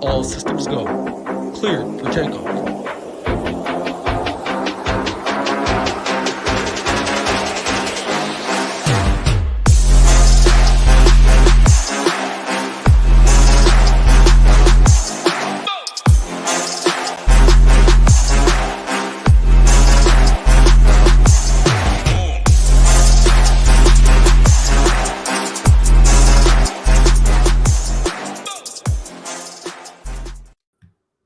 All systems go. Clear for takeoff.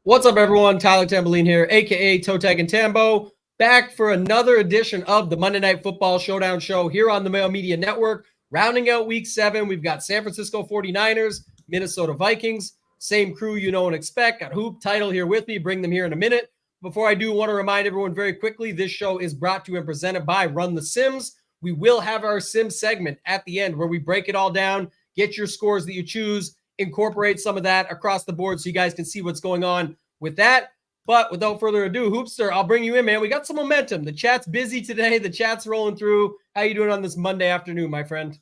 What's up, everyone? Tyler Tamboline here, a.k.a. ToeTagginTambo, back for another edition of the Monday Night Football Showdown show here on the Mail Media Network. Rounding out Week 7, we've got San Francisco 49ers, Minnesota Vikings, same crew you know and expect. Got Hoop, Title here with me. Bring them here in a minute. Before I do, want to remind everyone very quickly, this show is brought to you and presented by Run the Sims. We will have our Sim segment at the end where we break it all down, get your scores that you choose, incorporate some of that across the board so you guys can see what's going on with that. But without further ado, Hoopster, I'll bring you in, man. We got some momentum. The chat's busy today. The chat's rolling through. How you doing on this Monday afternoon, my friend?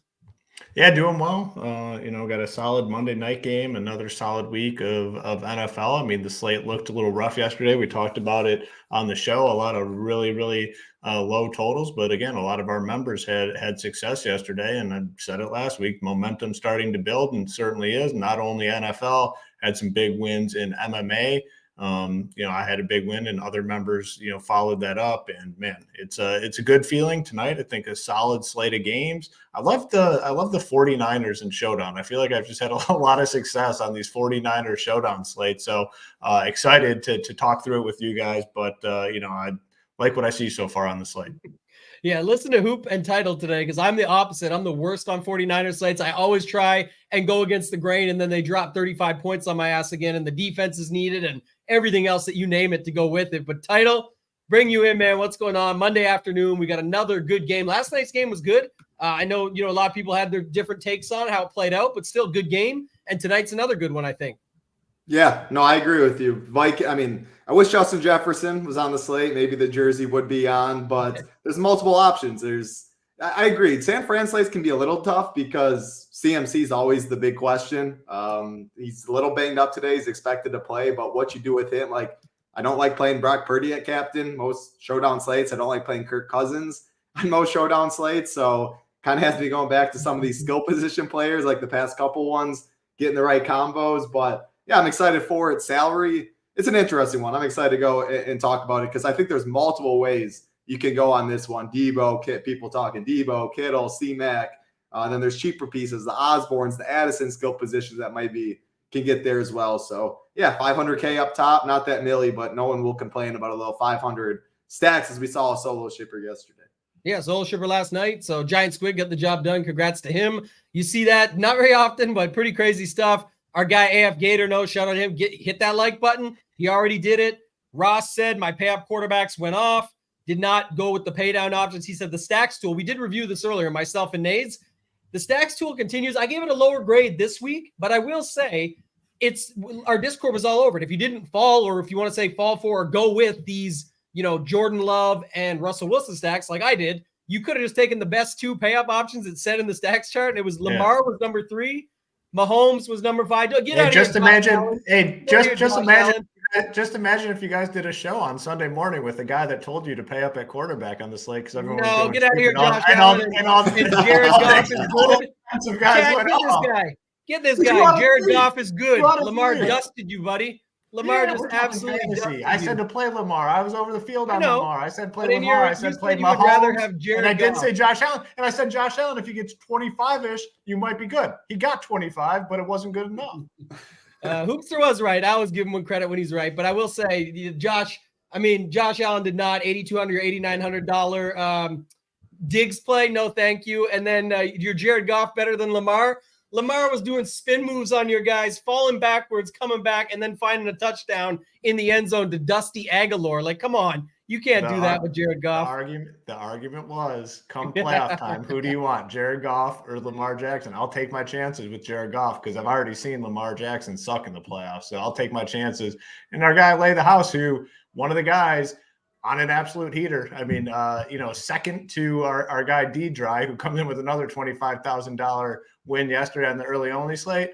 Yeah, doing well. Got a solid Monday night game, another solid week of NFL. I mean, the slate looked a little rough yesterday. We talked about it on the show. A lot of really low totals, but again, a lot of our members had success yesterday, and I said it last week. Momentum starting to build, and certainly is. Not only NFL had some big wins in MMA. I had a big win, and other members, followed that up. And man, it's a good feeling tonight. I think a solid slate of games. I love the 49ers and Showdown. I feel like I've just had a lot of success on these 49ers Showdown slates. So excited to talk through it with you guys. But I like what I see so far on the slate. Yeah, listen to Hoop and Title today because I'm the opposite. I'm the worst on 49ers slates. I always try and go against the grain, and then they drop 35 points on my ass again, and the defense is needed and everything else that you name it to go with it. But Title, bring you in, man. What's going on? Monday afternoon, we got another good game. Last night's game was good. I know, a lot of people had their different takes on how it played out, but still good game. And tonight's another good one, I think. Yeah, no, I agree with you. I wish Justin Jefferson was on the slate. Maybe the jersey would be on, but there's multiple options. I agree. San Fran slates can be a little tough because CMC is always the big question. He's a little banged up today. He's expected to play, but what you do with him, I don't like playing Brock Purdy at captain. Most Showdown slates. I don't like playing Kirk Cousins on most Showdown slates. So kind of has to be going back to some of these skill position players, like the past couple ones, getting the right combos. But yeah, I'm excited for it. Salary, it's an interesting one. I'm excited to go and talk about it because I think there's multiple ways you can go on this one. People talking Debo, Kittle, C-Mac. Then there's cheaper pieces, the Osborns, the Addison skill positions that can get there as well. So yeah, 500K up top, not that milli, but no one will complain about a little 500 stacks as we saw a solo shipper yesterday. Yeah, solo shipper last night. So Giant Squid got the job done. Congrats to him. You see that not very often, but pretty crazy stuff. Our guy AF Gator, no, shout out to him. Hit that like button. He already did it. Ross said my pay-up quarterbacks went off. Did not go with the pay-down options. He said the stacks tool. We did review this earlier, myself and Nades. The stacks tool continues. I gave it a lower grade this week, but I will say our Discord was all over it. If you didn't fall, or if you want to say fall for or go with these, Jordan Love and Russell Wilson stacks like I did, you could have just taken the best two pay-up options it said in the stacks chart. And it was Lamar was number 3. Mahomes was number 5. Get out of just here, imagine. Just imagine if you guys did a show on Sunday morning with a guy that told you to pay up at quarterback on the slate because everyone was get out of here, Josh Allen. And Jared Goff is good. Get this guy. Jared Goff is good. Lamar dusted you, buddy. Lamar just absolutely dusted you. I said to play Lamar. I was over the field on Lamar. I said play Lamar. I said play Mahomes. You would rather have Jared and I didn't say Josh Allen. And I said Josh Allen, if he gets 25-ish, you might be good. He got 25, but it wasn't good enough. Hoopster was right. I always give him one credit when he's right. But I will say, Josh Allen did not $8,200, $8,900 Diggs play. No, thank you. And then your Jared Goff better than Lamar. Lamar was doing spin moves on your guys, falling backwards, coming back, and then finding a touchdown in the end zone to Dusty Aguilar. Like, come on. You can't do that with Jared Goff. The argument was, come playoff time, who do you want, Jared Goff or Lamar Jackson? I'll take my chances with Jared Goff because I've already seen Lamar Jackson suck in the playoffs. So I'll take my chances. And our guy Lay the House, who one of the guys on an absolute heater. I mean, second to our guy D-Dry, who comes in with another $25,000 win yesterday on the early only slate.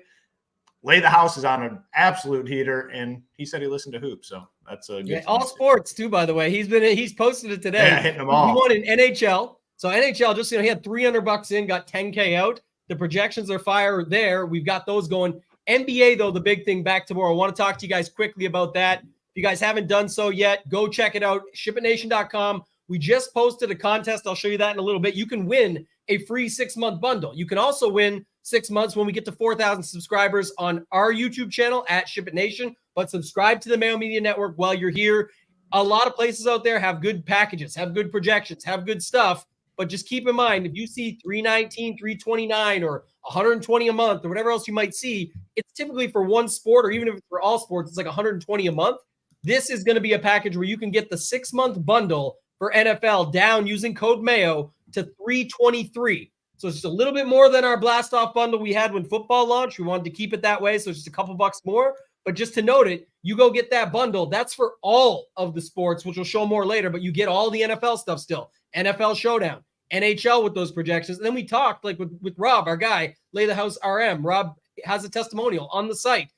Lay the House is on an absolute heater, and he said he listened to Hoop, so that's a good. All sports too, by the way. He's posted it today. Yeah, hitting them all. He won in NHL. So NHL, just he had $300 in, got 10K out. The projections are fire there. We've got those going. NBA, though, the big thing back tomorrow. I want to talk to you guys quickly about that. If you guys haven't done so yet, go check it out. ShipItNation.com. We just posted a contest. I'll show you that in a little bit. You can win a free 6-month bundle. You can also win 6 months when we get to 4,000 subscribers on our YouTube channel at ShipItNation. But subscribe to the Mayo Media Network while you're here. A lot of places out there have good packages, have good projections, have good stuff. But just keep in mind, if you see 319, 329, or 120 a month, or whatever else you might see, it's typically for one sport, or even if it's for all sports, it's like 120 a month. This is going to be a package where you can get the 6-month bundle for NFL down using code Mayo to $323. So it's just a little bit more than our blast off bundle we had when football launched. We wanted to keep it that way, so it's just a couple bucks more. But just to note it, you go get that bundle. That's for all of the sports, which we'll show more later, but you get all the NFL stuff still. NFL Showdown, NHL with those projections. And then we talked like with Rob, our guy, Lay the House RM. Rob has a testimonial on the site.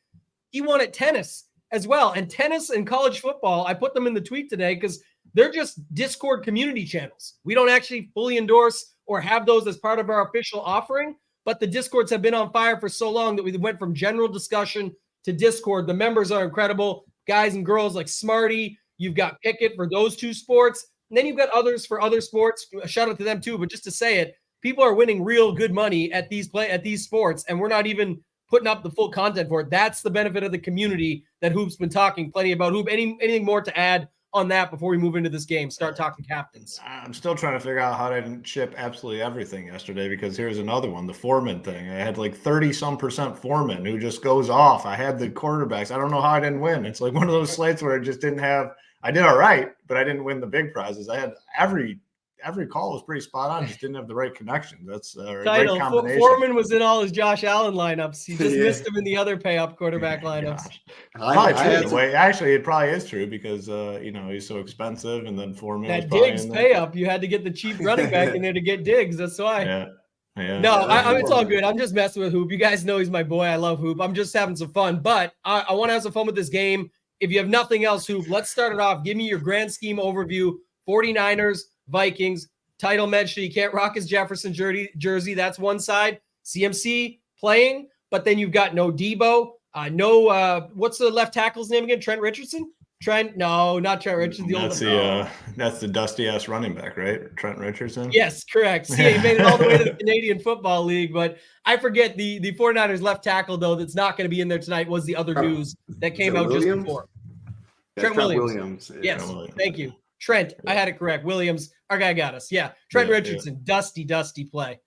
He won at tennis as well. And tennis and college football, I put them in the tweet today because they're just Discord community channels. We don't actually fully endorse or have those as part of our official offering, but the Discords have been on fire for so long that we went from general discussion to Discord. The members are incredible. Guys and girls like Smarty. You've got Pickett for those two sports. And then you've got others for other sports. A shout out to them too. But just to say it, people are winning real good money at these sports, and we're not even putting up the full content for it. That's the benefit of the community that Hoop's been talking plenty about. Hoop, anything more to add on that before we move into this game? Start talking captains. I'm still trying to figure out how I didn't ship absolutely everything yesterday, because here's another one, the Foreman thing. I had like 30-some% Foreman who just goes off. I had the quarterbacks. I don't know how I didn't win. It's like one of those slates where I just didn't have – I did all right, but I didn't win the big prizes. I had every call was pretty spot on. Just didn't have the right connections. That's a great combination. Foreman was in all his Josh Allen lineups. He just missed him in the other pay-up quarterback lineups. Actually, it probably is true because he's so expensive, and then Foreman. That Diggs pay-up, you had to get the cheap running back in there to get Diggs. That's why. Yeah. It's all good. I'm just messing with Hoop. You guys know he's my boy. I love Hoop. I'm just having some fun, but I want to have some fun with this game. If you have nothing else, Hoop, let's start it off. Give me your grand scheme overview. 49ers, Vikings, title mention. You can't rock his Jefferson jersey. That's one side. CMC playing, but then you've got no Debo. What's the left tackle's name again? Trent Richardson? No, not Trent Richardson. That's the dusty ass running back, right? Trent Richardson. Yes, correct. See, he made it all the way to the Canadian Football League, but I forget the 49ers left tackle though that's not going to be in there tonight was the other news that came out just before. Trent Williams. Yeah. Yes, thank you. Trent, I had it correct. Williams, our guy got us. Yeah, Trent Richardson, dusty play.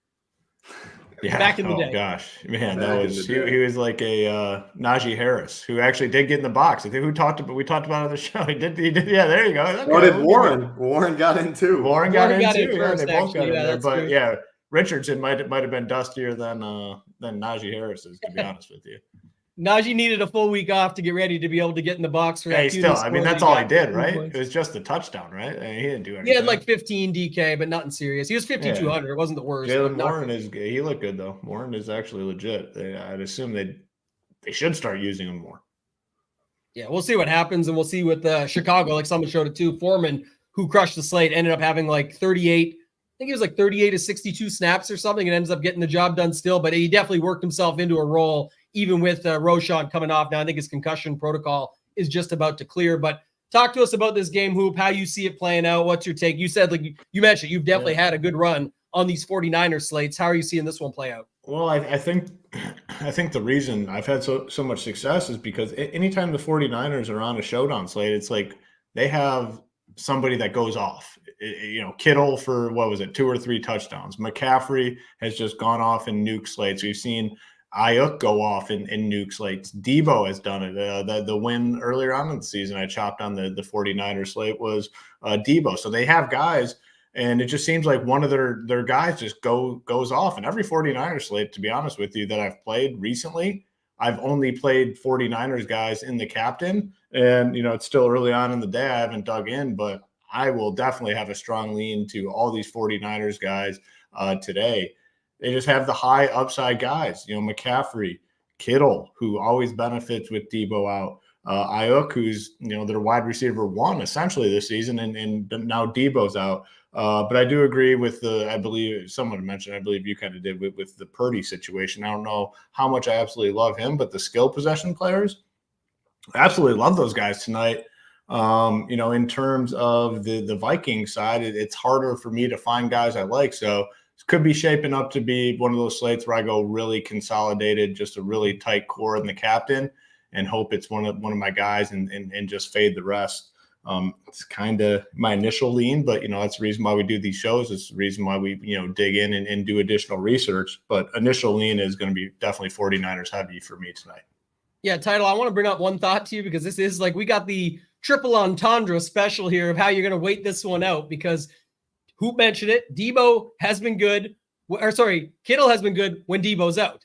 Yeah, back in the day. Oh gosh, man, he was like a Najee Harris who actually did get in the box. I think we talked about it on the show. He did. Yeah, there you go. Okay, what did Warren? Warren got in too. Warren got in too. First, they both got in there. But true. yeah, Richardson might have been dustier than Najee Harris is, to be honest with you. Najee needed a full week off to get ready to be able to get in the box for that. That's all he did, right? It was just the touchdown, right? He didn't do anything. He had like 15 DK, but nothing serious. He was 5,200. It wasn't the worst. Jalen Warren he looked good though. Warren is actually legit. I'd assume they should start using him more. Yeah, we'll see what happens, and we'll see with Chicago. Like someone showed it too. Foreman, who crushed the slate, ended up having like 38. I think he was like 38 to 62 snaps or something, and ends up getting the job done still. But he definitely worked himself into a role. Even with Roshan coming off now, I think his concussion protocol is just about to clear. But talk to us about this game, Hoop, how you see it playing out. What's your take? You said, like you mentioned, you've definitely had a good run on these 49ers slates. How are you seeing this one play out? Well, I think the reason I've had so much success is because anytime the 49ers are on a showdown slate, it's like they have somebody that goes off. Kittle for, 2 or 3 touchdowns. McCaffrey has just gone off in nuke slates. We've seen Ayuk go off in nuke slates. Debo has done it. The win earlier on in the season I chopped on the 49ers slate was Debo. So they have guys, and it just seems like one of their guys just goes off. And every 49ers slate, to be honest with you, that I've played recently, I've only played 49ers guys in the captain. And, it's still early on in the day. I haven't dug in, but I will definitely have a strong lean to all these 49ers guys today. They just have the high upside guys, McCaffrey, Kittle, who always benefits with Debo out. Ayuk, who's their wide receiver one essentially this season, and now Debo's out. But I do agree with I believe someone mentioned, I believe you kind of did with the Purdy situation. I don't know how much I absolutely love him, but the skill possession players, I absolutely love those guys tonight. In terms of the Vikings side, it's harder for me to find guys I like. So it could be shaping up to be one of those slates where I go really consolidated, just a really tight core in the captain, and hope it's one of my guys and just fade the rest. It's kind of my initial lean, but that's the reason why we do these shows. It's the reason why we dig in and do additional research. But initial lean is going to be definitely 49ers heavy for me tonight. Yeah, Title, I want to bring up one thought to you, because this is we got the triple entendre special here of how you're going to wait this one out, because Hoop mentioned it. Kittle has been good when Debo's out.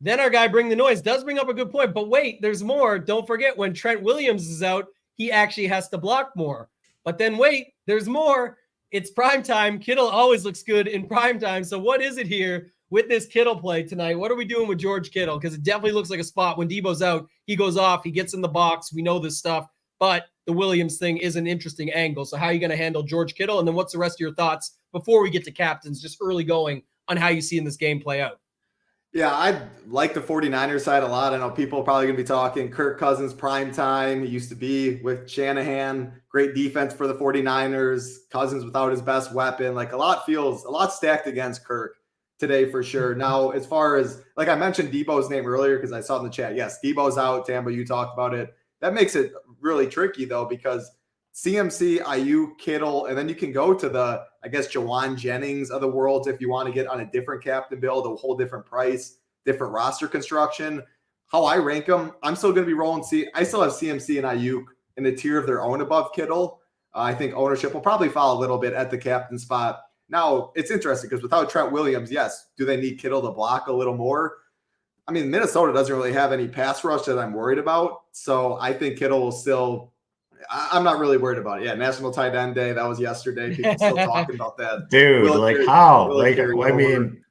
Then our guy Bring the Noise does bring up a good point, but wait, there's more. Don't forget, when Trent Williams is out, he actually has to block more. But then wait, there's more. It's prime time. Kittle always looks good in prime time. So what is it here with this Kittle play tonight? What are we doing with George Kittle? Because it definitely looks like a spot when Debo's out. He goes off. He gets in the box. We know this stuff. But the Williams thing is an interesting angle. So how are you going to handle George Kittle? And then what's the rest of your thoughts before we get to captains, just early going on how you see in this game play out? Yeah, I like the 49ers side a lot. I know people are probably going to be talking Kirk Cousins prime time. He used to be with Shanahan. Great defense for the 49ers. Cousins without his best weapon. A lot stacked against Kirk today for sure. Now, as far as, I mentioned Debo's name earlier because I saw in the chat. Yes, Debo's out. Tambo, you talked about it. That makes it really tricky, though, because CMC, Ayuk, Kittle, and then you can go to the, Jawan Jennings of the world if you want to get on a different captain build, a whole different price, different roster construction. How I rank them, I'm still going to be rolling. I still have CMC and Ayuk in a tier of their own above Kittle. I think ownership will probably fall a little bit at the captain spot. Now, it's interesting because without Trent Williams, yes, do they need Kittle to block a little more? I mean, Minnesota doesn't really have any pass rush that I'm worried about. So I think Kittle will still – I'm not really worried about it. Yeah, National Tight End Day. That was yesterday. People still talking about that. Dude, how? I mean,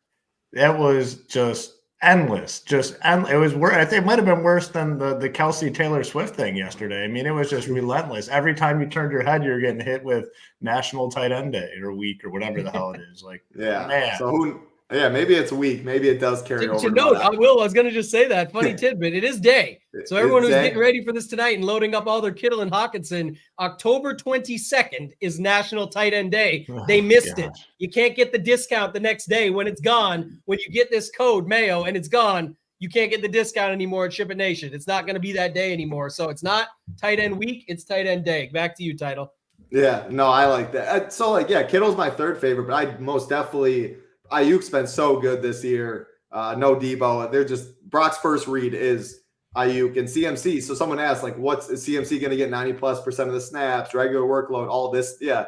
that was just endless. It was worse. I think it might have been worse than the Kelsey Taylor Swift thing yesterday. I mean, it was just relentless. Every time you turned your head, you're getting hit with National Tight End Day or week or whatever the hell it is. Man. So maybe it's week. Maybe it does carry over. I was going to just say that. Funny tidbit. It is day. So everyone who's getting ready for this tonight and loading up all their Kittle and Hawkinson, October 22nd is National Tight End Day. They missed it. You can't get the discount the next day when it's gone. When you get this code Mayo and it's gone, you can't get the discount anymore at SHIPIT Nation. It's not going to be that day anymore. So it's not Tight End Week. It's Tight End Day. Back to you, Title. Yeah, no, I like that. So Kittle's my third favorite, but I most definitely – Ayuk's been so good this year. No Debo. They're just Brock's first read is Ayuk and CMC. So someone asked, is CMC going to get 90+% of the snaps, regular workload, all this? Yeah.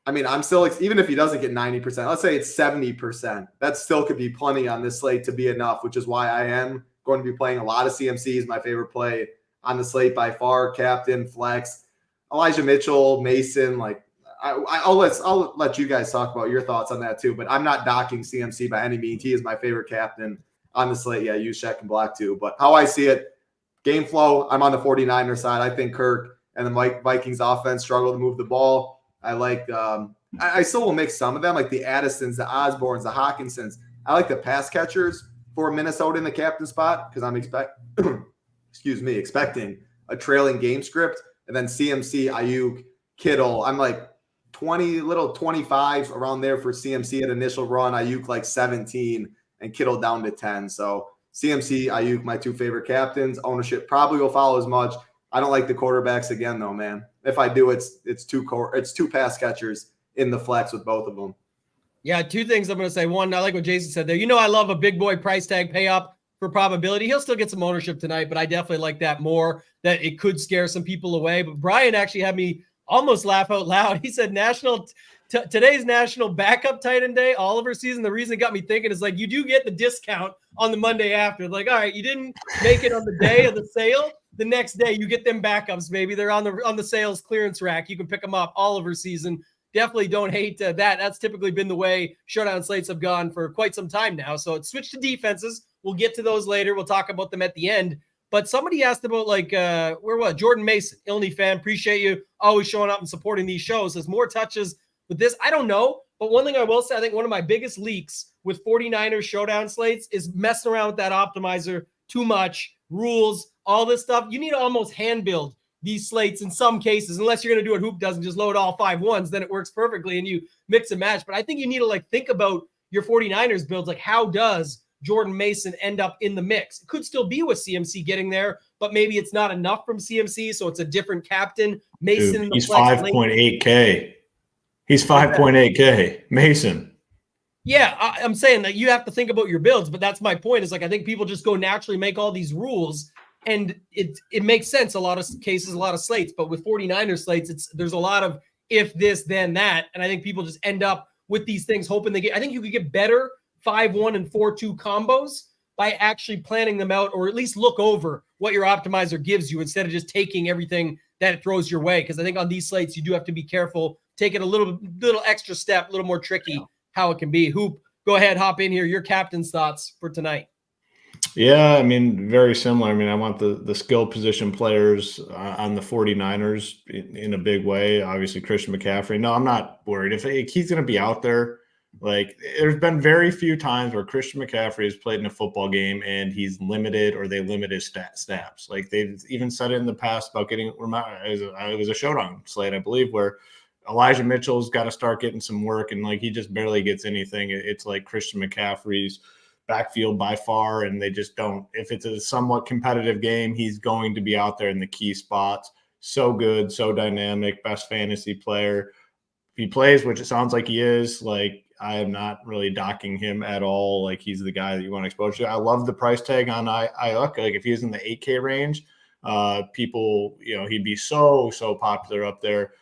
I mean, I'm still, even if he doesn't get 90%, let's say it's 70%, that still could be plenty on this slate to be enough, which is why I am going to be playing a lot of CMCs. My favorite play on the slate by far, captain, flex, Elijah Mitchell, Mason, I'll let you guys talk about your thoughts on that too, but I'm not docking CMC by any means. He is my favorite captain on the slate. Yeah, use check and block too. But how I see it, game flow, I'm on the 49ers side. I think Kirk and the Vikings offense struggle to move the ball. I like I still will make some of them, like the Addisons, the Osborns, the Hawkinsons. I like the pass catchers for Minnesota in the captain spot because I'm expecting a trailing game script. And then CMC, Ayuk, Kittle. I'm 25s around there for CMC at initial run. Ayuk 17 and Kittle down to 10. So CMC, Ayuk, my two favorite captains. Ownership probably will follow as much. I don't like the quarterbacks again though, man. If I do, it's two pass catchers in the flex with both of them. Yeah, two things I'm going to say. One, I like what Jason said there. I love a big boy price tag pay up for probability. He'll still get some ownership tonight, but I definitely like that more, that it could scare some people away. But Brian actually had me almost laugh out loud. He said today's National Backup Tight End Day, Oliver season. The reason it got me thinking is you do get the discount on the Monday after. All right, you didn't make it on the day of the sale. The next day you get them backups, baby. They're on the sales clearance rack. You can pick them up. Oliver season. Definitely don't hate that. That's typically been the way showdown slates have gone for quite some time now. So it's switched to defenses. We'll get to those later. We'll talk about them at the end. But somebody asked about Jordan Mason, Illinois fan. Appreciate you always showing up and supporting these shows. There's more touches with this. I don't know. But one thing I will say, I think one of my biggest leaks with 49ers showdown slates is messing around with that optimizer too much, rules, all this stuff. You need to almost hand build these slates in some cases, unless you're going to do what Hoop does and just load all 5 ones, then it works perfectly and you mix and match. But I think you need to think about your 49ers builds. Like, how does Jordan Mason end up in the mix? It could still be with CMC getting there, but maybe it's not enough from CMC. So it's a different captain. Mason, dude, he's 5.8K. He's 5.8K. Mason. Yeah, I'm saying that you have to think about your builds, but that's my point. Is I think people just go naturally make all these rules, and it makes sense. A lot of cases, a lot of slates, but with 49er slates, there's a lot of if this, then that, and I think people just end up with these things hoping they get. I think you could get better 5-1 and 4-2 combos by actually planning them out, or at least look over what your optimizer gives you instead of just taking everything that it throws your way. Because I think on these slates, you do have to be careful, take it a little extra step, a little more tricky. Yeah. How it can be. Hoop, go ahead, hop in here. Your captain's thoughts for tonight. Yeah, I mean, very similar. I mean, I want the skill position players on the 49ers in a big way. Obviously, Christian McCaffrey. No, I'm not worried. If he's going to be out there, there's been very few times where Christian McCaffrey has played in a football game and he's limited or they limit his snaps. They've even said it in the past about getting – it was a showdown slate, I believe, where – Elijah Mitchell's got to start getting some work, and he just barely gets anything. It's like Christian McCaffrey's backfield by far, and they just don't. If it's a somewhat competitive game, he's going to be out there in the key spots. So good, so dynamic, best fantasy player. If he plays, which it sounds like he is, I am not really docking him at all. He's the guy that you want to expose to. I love the price tag on Ayuk. If he was in the 8K range, people, he'd be so popular up there.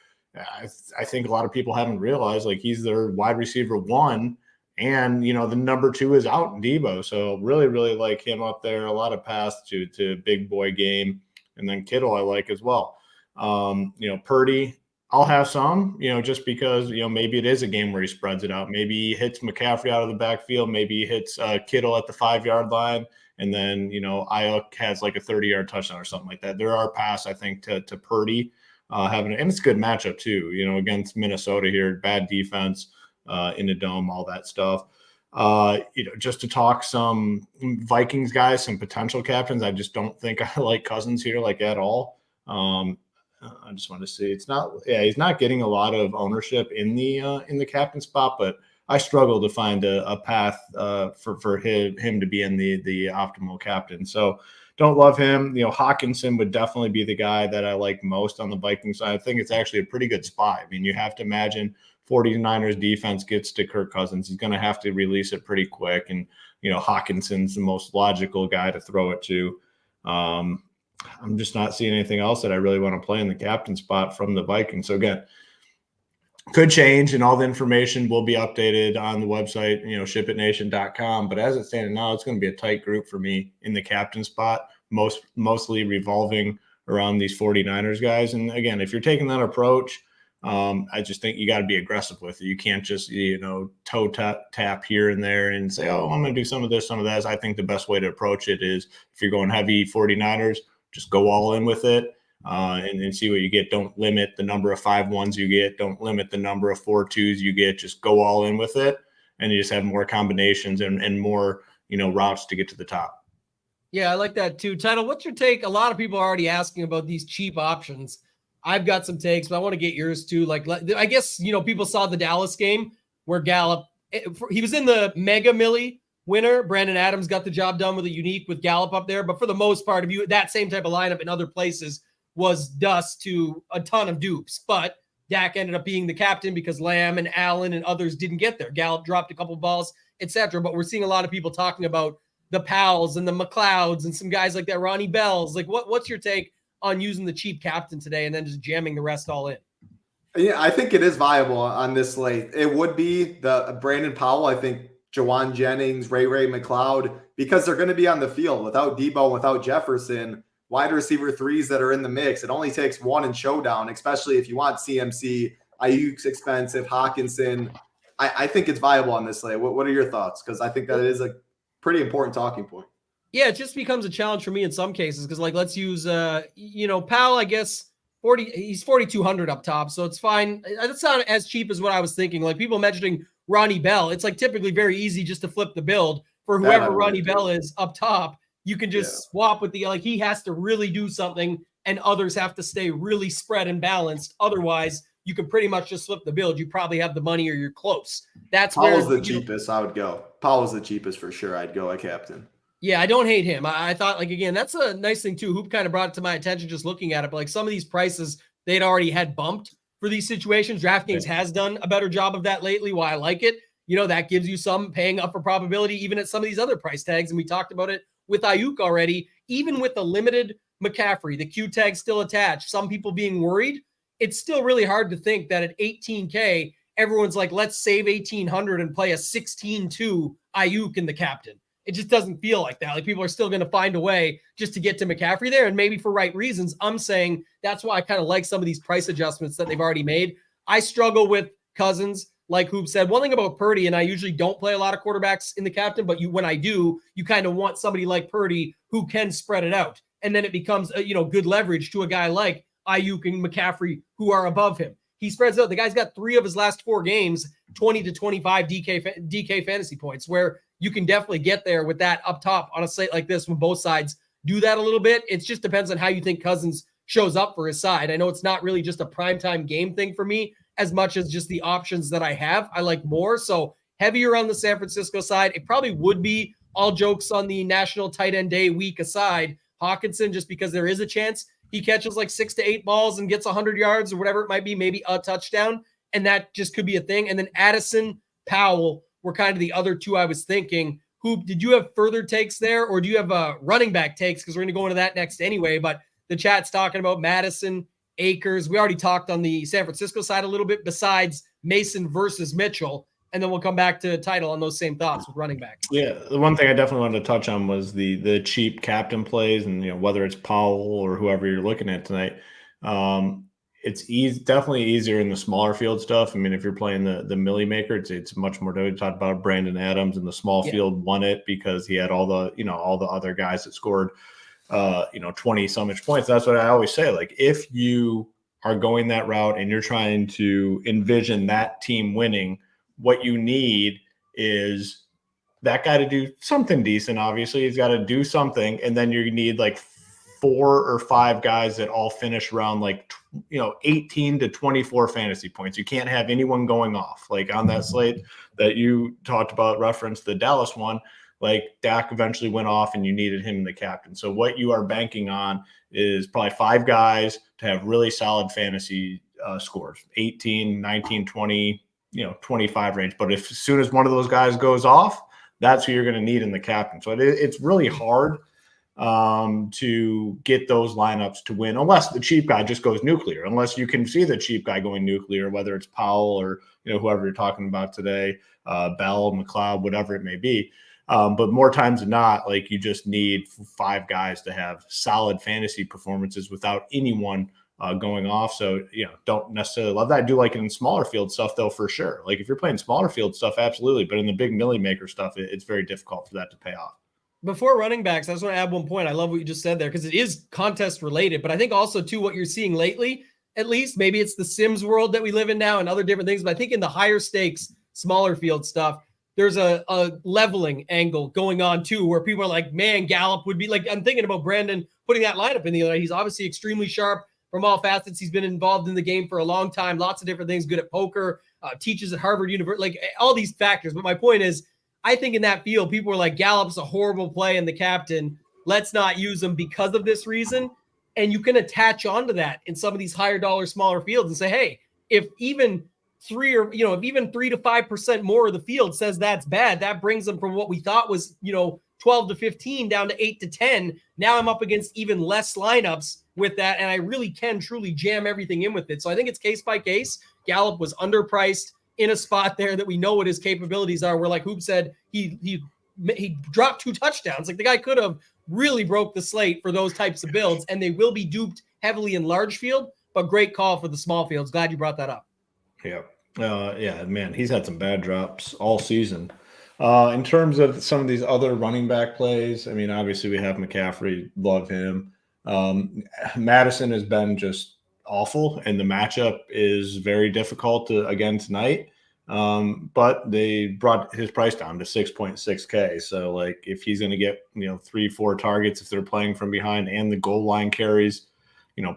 I think a lot of people haven't realized he's their wide receiver 1, and the number 2 is out in Debo. So really, really like him up there. A lot of pass to big boy game, and then Kittle I like as well. Purdy, I'll have some, just because maybe it is a game where he spreads it out. Maybe he hits McCaffrey out of the backfield. Maybe he hits Kittle at the 5-yard line, and then Ayuk has a 30-yard touchdown or something like that. There are pass I think to Purdy. And it's a good matchup too, against Minnesota here, bad defense in the dome, all that stuff. Just to talk some Vikings guys, some potential captains. I just don't think I like Cousins here at all. I just want to see. He's not getting a lot of ownership in the captain spot, but I struggle to find a path for him to be in the optimal captain. So. Don't love him. Hawkinson would definitely be the guy that I like most on the Vikings side. I think it's actually a pretty good spot. I mean, you have to imagine 49ers defense gets to Kirk Cousins. He's going to have to release it pretty quick. And, Hawkinson's the most logical guy to throw it to. I'm just not seeing anything else that I really want to play in the captain spot from the Vikings. So again, could change, and all the information will be updated on the website, shipitnation.com. But as it stands now, it's going to be a tight group for me in the captain spot, mostly revolving around these 49ers guys. And again, if you're taking that approach, I just think you got to be aggressive with it. You can't just, toe tap here and there and say, oh, I'm going to do some of this, some of that. I think the best way to approach it is if you're going heavy 49ers, just go all in with it. And see what you get. Don't limit the number of 5-1s you get. Don't limit the number of 4-2s you get. Just go all in with it, and you just have more combinations and more routes to get to the top. Yeah, I like that too. Title, what's your take? A lot of people are already asking about these cheap options. I've got some takes, but I want to get yours too. I guess people saw the Dallas game where Gallup, he was in the Mega Millie winner. Brandon Adams got the job done with a unique with Gallup up there, but for the most part, if you that same type of lineup in other places was dust to a ton of dupes. But Dak ended up being the captain because Lamb and Allen and others didn't get there. Gallup dropped a couple balls, etc. But we're seeing a lot of people talking about the Powells and the McLeods and some guys like that, Ronnie Bells. What's your take on using the cheap captain today and then just jamming the rest all in? Yeah, I think it is viable on this slate. It would be the Brandon Powell, I think Jawan Jennings, Ray McLeod, because they're going to be on the field without Debo, without Jefferson. Wide receiver 3s that are in the mix. It only takes 1 in showdown, especially if you want CMC. Ayuk's expensive, Hawkinson. I think it's viable on this slate. What are your thoughts? Because I think that it is a pretty important talking point. Yeah, it just becomes a challenge for me in some cases because, like, let's use, Powell, I guess, he's 4,200 up top, so it's fine. That's not as cheap as what I was thinking. Like, people mentioning Ronnie Bell, it's like typically very easy just to flip the build for whoever Ronnie Bell is up top. You can just swap with he has to really do something, and others have to stay really spread and balanced. Otherwise, you can pretty much just flip the build. You probably have the money or you're close. That's Powell's the cheapest I would go. Powell's the cheapest for sure. I'd go a captain. Yeah, I don't hate him. I thought, again, that's a nice thing too. Hoop kind of brought it to my attention just looking at it. But like some of these prices, they'd already had bumped for these situations. DraftKings has done a better job of that lately. Why I like it. That gives you some paying up for probability, even at some of these other price tags. And we talked about it with Ayuk already. Even with the limited McCaffrey, the Q tag still attached, some people being worried, it's still really hard to think that at 18K, everyone's like, let's save 1,800 and play a 16-2 Ayuk in the captain. It just doesn't feel like that. Like people are still going to find a way just to get to McCaffrey there, and maybe for right reasons. I'm saying that's why I kind of like some of these price adjustments that they've already made. I struggle with Cousins, like Hoop said. One thing about Purdy, and I usually don't play a lot of quarterbacks in the captain, but when I do, you kind of want somebody like Purdy who can spread it out, and then it becomes good leverage to a guy like Ayuk and McCaffrey who are above him. He spreads out. The guy's got 3 of his last 4 games, 20 to 25 DK fantasy points, where you can definitely get there with that up top on a slate like this when both sides do that a little bit. It just depends on how you think Cousins shows up for his side. I know it's not really just a primetime game thing for me as much as just the options that I have. I like more. So heavier on the San Francisco side. It probably would be, all jokes on the National Tight End Day week aside, Hawkinson, just because there is a chance he catches like 6 to 8 balls and gets 100 yards or whatever it might be, maybe a touchdown. And that just could be a thing. And then Addison, Powell were kind of the other 2 I was thinking. Hoop, did you have further takes there, or do you have running back takes? Because we're going to go into that next anyway. But the chat's talking about Madison, Akers. We already talked on the San Francisco side a little bit besides Mason versus Mitchell. And then we'll come back to title on those same thoughts with running back. Yeah, the one thing I definitely wanted to touch on was the cheap captain plays, and whether it's Powell or whoever you're looking at tonight. It's definitely easier in the smaller field stuff. I mean, if you're playing the Millie Maker, it's much more. We talked about Brandon Adams, and the small field won it because he had all the other guys that scored 20 so much points. That's what I always say. Like, if you are going that route and you're trying to envision that team winning, what you need is that guy to do something decent. Obviously, he's got to do something, and then you need like 4 or 5 guys that all finish around 18 to 24 fantasy points. You can't have anyone going off. Like on that slate that you talked about, referenced the Dallas one, like Dak eventually went off and you needed him in the captain. So what you are banking on is probably 5 guys to have really solid fantasy scores, 18, 19, 20, 25 range. But as soon as one of those guys goes off, that's who you're going to need in the captain. So it's really hard to get those lineups to win, unless the cheap guy just goes nuclear, unless you can see the cheap guy going nuclear, whether it's Powell or, whoever you're talking about today, Bell, McLeod, whatever it may be. But more times than not, like, you just need 5 guys to have solid fantasy performances without anyone going off. So, don't necessarily love that. I do like it in smaller field stuff, though, for sure. Like, if you're playing smaller field stuff, absolutely. But in the big Millie Maker stuff, it's very difficult for that to pay off. Before running backs, I just want to add one point. I love what you just said there because it is contest related, but I think also too what you're seeing lately, at least maybe it's the Sims world that we live in now and other different things, but I think in the higher stakes, smaller field stuff, there's a leveling angle going on too, where people are like, man, Gallup would be like, I'm thinking about Brandon putting that lineup in the other night. He's obviously extremely sharp from all facets. He's been involved in the game for a long time, lots of different things, good at poker, teaches at Harvard University, like all these factors. But my point is, I think in that field, people were like, Gallup's a horrible play in the captain. Let's not use him because of this reason. And you can attach onto that in some of these higher dollar, smaller fields and say, hey, if even 3 to 5% more of the field says that's bad, that brings them from what we thought was, 12 to 15 down to 8 to 10. Now I'm up against even less lineups with that. And I really can truly jam everything in with it. So I think it's case by case. Gallup was underpriced in a spot there that we know what his capabilities are. Where, like Hoop said, he dropped 2 touchdowns. Like, the guy could have really broke the slate for those types of builds, and they will be duped heavily in large field, but great call for the small fields. Glad you brought that up. Yeah. Yeah, man, he's had some bad drops all season. In terms of some of these other running back plays, I mean, obviously we have McCaffrey, love him. Madison has been just awful, and the matchup is very difficult again tonight. But they brought his price down to 6.6K. So like if he's going to get, 3-4 targets, if they're playing from behind and the goal line carries,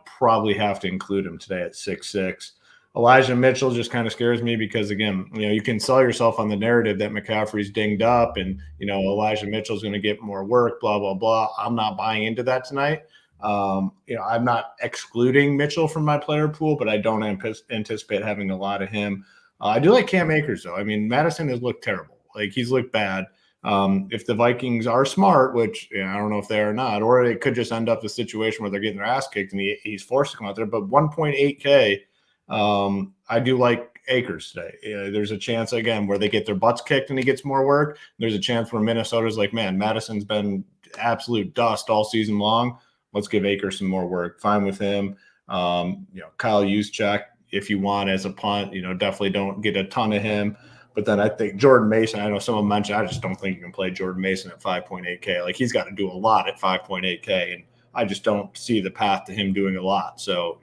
probably have to include him today at 6.6. Elijah Mitchell just kind of scares me because, again, you can sell yourself on the narrative that McCaffrey's dinged up and, Elijah Mitchell's going to get more work, blah, blah, blah. I'm not buying into that tonight. I'm not excluding Mitchell from my player pool, but I don't anticipate having a lot of him. I do like Cam Akers, though. I mean, Madison has looked terrible. Like, he's looked bad. If the Vikings are smart, which I don't know if they are or not, or it could just end up the situation where they're getting their ass kicked and he's forced to come out there. But 1.8K, I do like Akers today. There's a chance, again, where they get their butts kicked and he gets more work. There's a chance where Minnesota's like, man, Madison's been absolute dust all season long. Let's give Akers some more work. Fine with him. Kyle Juszczyk, if you want as a punt, definitely don't get a ton of him. But then I think Jordan Mason, I know someone mentioned, I just don't think you can play Jordan Mason at 5.8K. Like, he's got to do a lot at 5.8K. And I just don't see the path to him doing a lot. So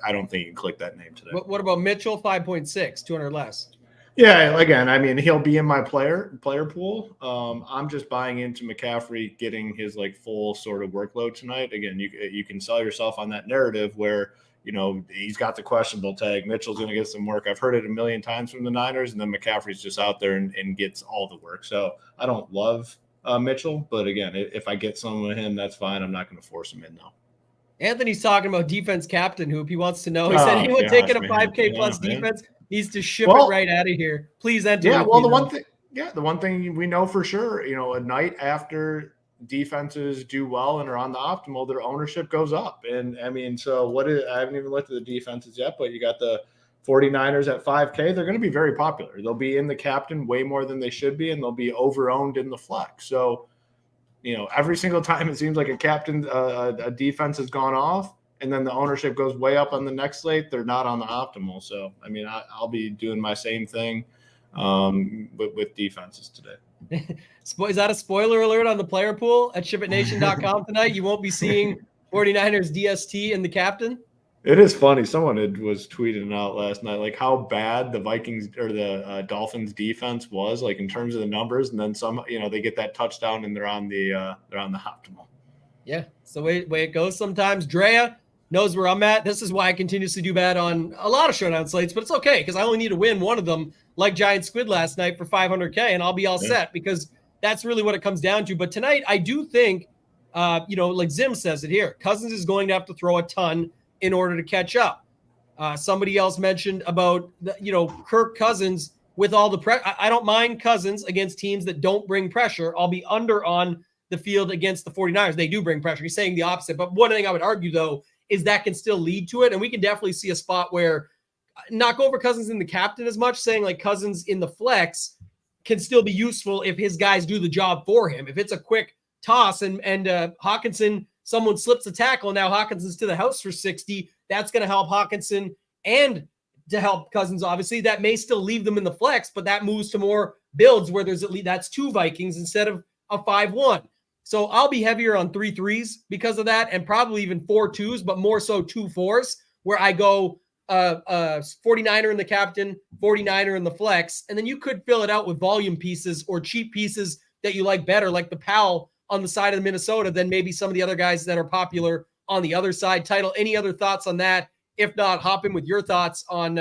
I don't think you can click that name today. What about Mitchell? 5.6, 200 less. Yeah, again, I mean, he'll be in my player pool. I'm just buying into McCaffrey getting his full sort of workload tonight. Again, you can sell yourself on that narrative where he's got the questionable tag. Mitchell's going to get some work. I've heard it a million times from the Niners, and then McCaffrey's just out there and gets all the work. So I don't love Mitchell, but again, if I get some of him, that's fine. I'm not going to force him in though. Anthony's talking about defense captain hoop. He wants to know. He said anyone taking a 5K plus defense needs to ship it right out of here. Please enter. Yeah, well, the one thing we know for sure, a night after defenses do well and are on the optimal, their ownership goes up. And I mean, I haven't even looked at the defenses yet, but you got the 49ers at 5K. They're going to be very popular. They'll be in the captain way more than they should be, and they'll be over-owned in the flex. So, every single time it seems like a defense has gone off, and then the ownership goes way up on the next slate, they're not on the optimal. So, I mean, I'll be doing my same thing with defenses today. Is that a spoiler alert on the player pool at ShipItNation.com tonight? You won't be seeing 49ers DST in the captain? It is funny. Someone was tweeting out last night, like how bad the Vikings or the Dolphins defense was, like in terms of the numbers, and then some, they get that touchdown and they're on the optimal. Yeah, it's the way it goes sometimes. Drea knows where I'm at. This is why I continuously do bad on a lot of showdown slates, but it's okay because I only need to win one of them, like Giant Squid last night for 500K, and I'll be all set because that's really what it comes down to. But tonight, I do think, like Zim says it here, Cousins is going to have to throw a ton in order to catch up. Somebody else mentioned about, Kirk Cousins with all the pressure. I don't mind Cousins against teams that don't bring pressure. I'll be under on the field against the 49ers. They do bring pressure. He's saying the opposite. But one thing I would argue, though, is that can still lead to it. And we can definitely see a spot where not go over Cousins in the captain as much, saying like Cousins in the flex can still be useful if his guys do the job for him. If it's a quick toss and Hawkinson, someone slips a tackle, now Hawkinson's to the house for 60, that's going to help Hawkinson and to help Cousins, obviously. That may still leave them in the flex, but that moves to more builds where there's at least that's 2 Vikings instead of a 5-1. So I'll be heavier on 3 3s because of that, and probably even 4 2s, but more so 2 4s, where I go 49er in the captain, 49er in the flex, and then you could fill it out with volume pieces or cheap pieces that you like better, like the Powell on the side of Minnesota than maybe some of the other guys that are popular on the other side. Title, any other thoughts on that? If not, hop in with your thoughts on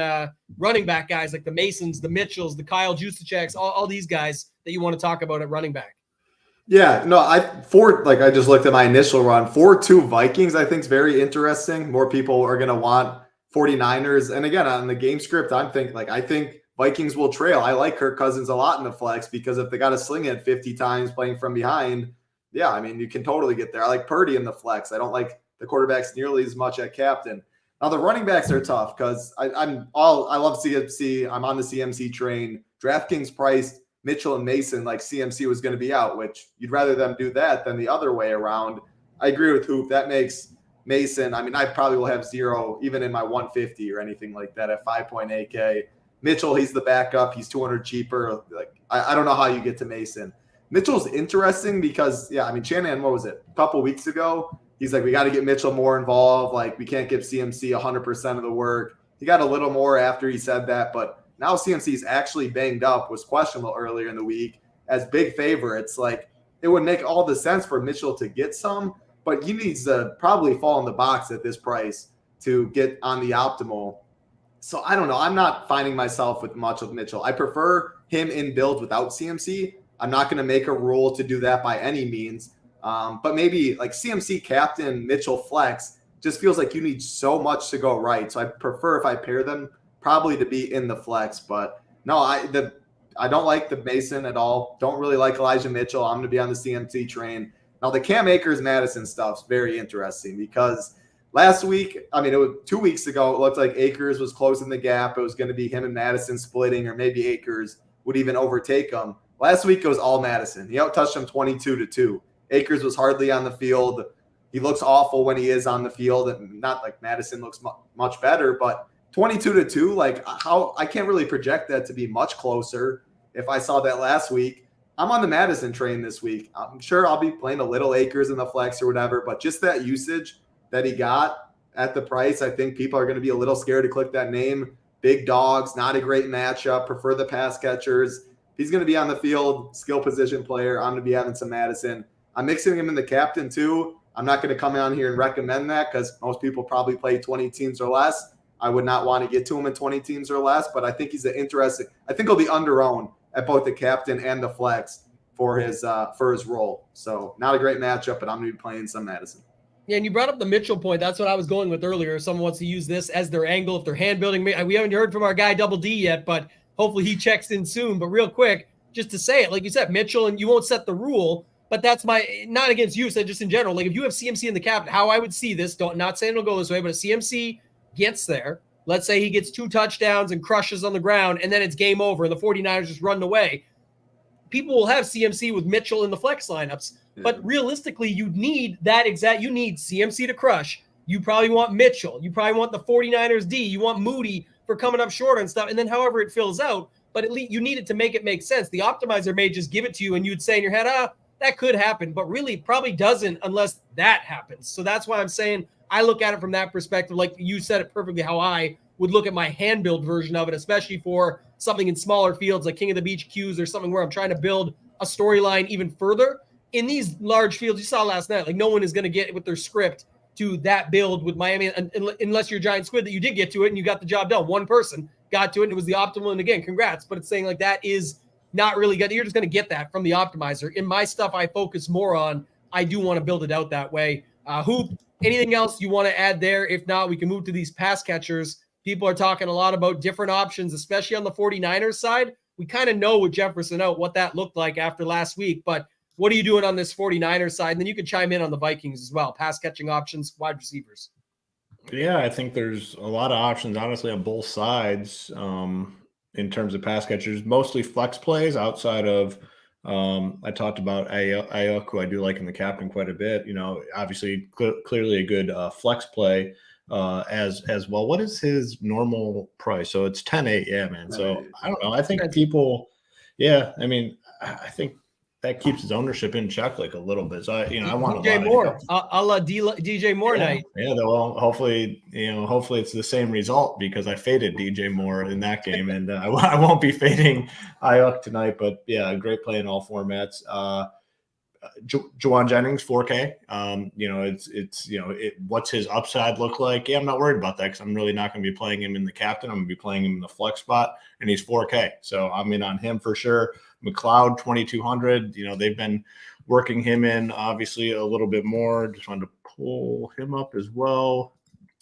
running back guys like the Masons, the Mitchells, the Kyle Juszczyks, all these guys that you want to talk about at running back. Yeah, no, I just looked at my initial run. 4-2 Vikings, I think is very interesting. More people are going to want 49ers. And again, on the game script, I think Vikings will trail. I like Kirk Cousins a lot in the flex because if they got to sling it 50 times playing from behind, yeah, I mean, you can totally get there. I like Purdy in the flex. I don't like the quarterbacks nearly as much at captain. Now the running backs are tough because I love CMC. I'm on the CMC train. DraftKings priced Mitchell and Mason like CMC was going to be out, which you'd rather them do that than the other way around. I agree with Hoop. That makes Mason, I mean, I probably will have 0 even in my 150 or anything like that at 5.8K. Mitchell, he's the backup. He's 200 cheaper. Like I don't know how you get to Mason. Mitchell's interesting because, yeah, I mean, Shanahan, what was it? A couple weeks ago, he's like, we got to get Mitchell more involved. Like, we can't give CMC 100% of the work. He got a little more after he said that, but now CMC's actually banged up, was questionable earlier in the week as big favorites. Like, it would make all the sense for Mitchell to get some, but he needs to probably fall in the box at this price to get on the optimal. So I don't know. I'm not finding myself with much of Mitchell. I prefer him in builds without CMC. I'm not going to make a rule to do that by any means. But maybe like CMC captain, Mitchell flex, just feels like you need so much to go right. So I prefer if I pair them probably to be in the flex. But no, I don't like the Mason at all. Don't really like Elijah Mitchell. I'm going to be on the CMC train. Now the Cam Akers Madison stuff's very interesting because last week, I mean, it was 2 weeks ago, it looked like Akers was closing the gap. It was going to be him and Madison splitting, or maybe Akers would even overtake him. Last week it was all Madison. He outtouched him 22-2. Akers was hardly on the field. He looks awful when he is on the field. And not like Madison looks much better, but 22-2, like how I can't really project that to be much closer. If I saw that last week, I'm on the Madison train this week. I'm sure I'll be playing a little Akers in the flex or whatever, but just that usage that he got at the price, I think people are going to be a little scared to click that name. Big dogs, not a great matchup. Prefer the pass catchers. He's going to be on the field, skill position player. I'm going to be having some Madison. I'm mixing him in the captain too. I'm not going to come on here and recommend that because most people probably play 20 teams or less. I would not want to get to him in 20 teams or less, but I think he's I think he'll be under-owned at both the captain and the flex for his role. So not a great matchup, but I'm going to be playing some Madison. Yeah, and you brought up the Mitchell point. That's what I was going with earlier. If someone wants to use this as their angle, if they're hand building, we haven't heard from our guy Double D yet, but hopefully he checks in soon. But real quick, just to say it, like you said, Mitchell, and you won't set the rule, but that's not against you, so just in general. Like if you have CMC in the captain, how I would see this, not saying it'll go this way, but if CMC gets there, let's say he gets 2 touchdowns and crushes on the ground, and then it's game over, and the 49ers just run away. People will have CMC with Mitchell in the flex lineups. Yeah. But realistically, you need CMC to crush. You probably want Mitchell. You probably want the 49ers D. You want Moody for coming up short and stuff. And then however it fills out, but at least you need it to make it make sense. The optimizer may just give it to you and you'd say in your head, that could happen, but really probably doesn't unless that happens. So that's why I'm saying I look at it from that perspective. Like you said it perfectly how I would look at my hand build version of it, especially for something in smaller fields like King of the Beach Qs or something where I'm trying to build a storyline even further. In these large fields, you saw last night, like no one is going to get with their script to that build with Miami, unless you're Giant Squid that you did get to it and you got the job done. One person got to it and it was the optimal. And again, congrats. But it's saying like that is not really good. You're just going to get that from the optimizer. In my stuff, I focus more on, I do want to build it out that way. Hoop, anything else you want to add there? If not, we can move to these pass catchers. People are talking a lot about different options, especially on the 49ers side. We kind of know with Jefferson out what that looked like after last week, but what are you doing on this 49ers side? And then you can chime in on the Vikings as well. Pass catching options, wide receivers. Yeah, I think there's a lot of options, honestly, on both sides in terms of pass catchers. Mostly flex plays outside of I talked about Ayuk, who I do like in the captain quite a bit. You know, obviously, clearly a good flex play as well. What is his normal price? So it's 10.8. Yeah, man. So I don't know. I think people, yeah, I mean, I think that keeps his ownership in check like a little bit. So I want DJ Moore. I'll DJ Moore night. Yeah, well, hopefully it's the same result because I faded DJ Moore in that game, and I won't be fading Ayuk tonight. But yeah, great play in all formats. Juwan Jennings, 4K. What's his upside look like? Yeah, I'm not worried about that because I'm really not going to be playing him in the captain. I'm going to be playing him in the flex spot, and he's 4K. So I'm in on him for sure. McLeod, 2,200. They've been working him in obviously a little bit more. Just wanted to pull him up as well.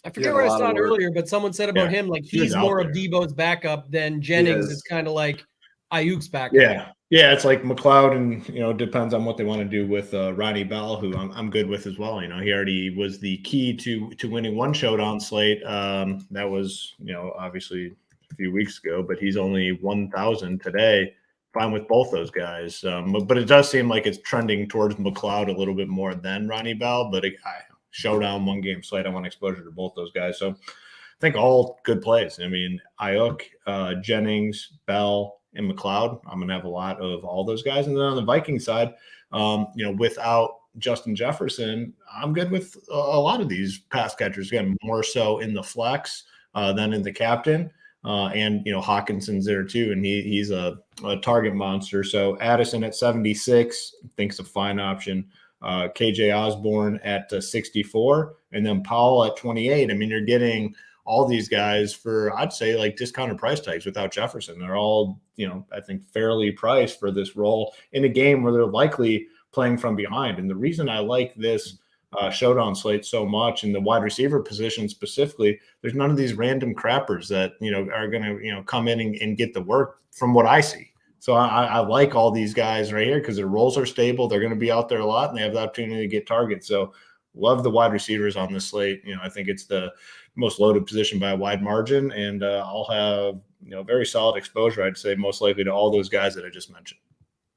I forget where I saw it earlier, but someone said about him like he's more of Debo's backup than Jennings. It's kind of like Ayuk's backup. Yeah, it's like McLeod, and depends on what they want to do with Ronnie Bell, who I'm good with as well. He already was the key to winning one showdown slate. That was obviously a few weeks ago, but he's only 1,000 today. Fine with both those guys, but it does seem like it's trending towards McLeod a little bit more than Ronnie Bell. But showdown, one game slate, I want exposure to both those guys. So think all good plays. I mean, Ayuk, Jennings, Bell, and McLeod. I'm going to have a lot of all those guys. And then on the Viking side, without Justin Jefferson, I'm good with a lot of these pass catchers. Again, more so in the flex than in the captain. And Hawkinson's there too, and he's a target monster. So Addison at 76, I think it's a fine option. KJ Osborne at 64, and then Powell at 28. I mean, you're getting all these guys for, I'd say, like discounted price tags without Jefferson. They're all, I think fairly priced for this role in a game where they're likely playing from behind. And the reason I like this showdown slate so much in the wide receiver position specifically, there's none of these random crappers that, are going to, come in and get the work from what I see. So I like all these guys right here because their roles are stable. They're going to be out there a lot and they have the opportunity to get targets. So love the wide receivers on this slate. I think it's the most loaded position by a wide margin, and I'll have, very solid exposure, I'd say, most likely to all those guys that I just mentioned.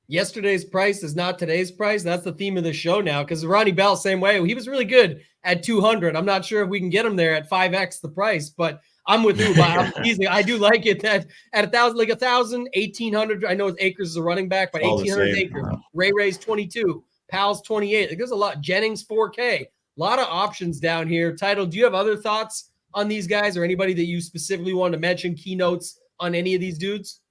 Yesterday's price is not today's price. That's the theme of the show now, because Ronnie Bell, same way. He was really good at 200. I'm not sure if we can get him there at 5x the price, but I'm with you. I do like it that at 1,000, like 1,000, 1,800. I know Akers is a running back, but 1,800 Akers. Ray's 22, Powell's 28. Like, there's a lot. Jennings 4K. A lot of options down here. Title, do you have other thoughts on these guys or anybody that you specifically want to mention, keynotes on any of these dudes?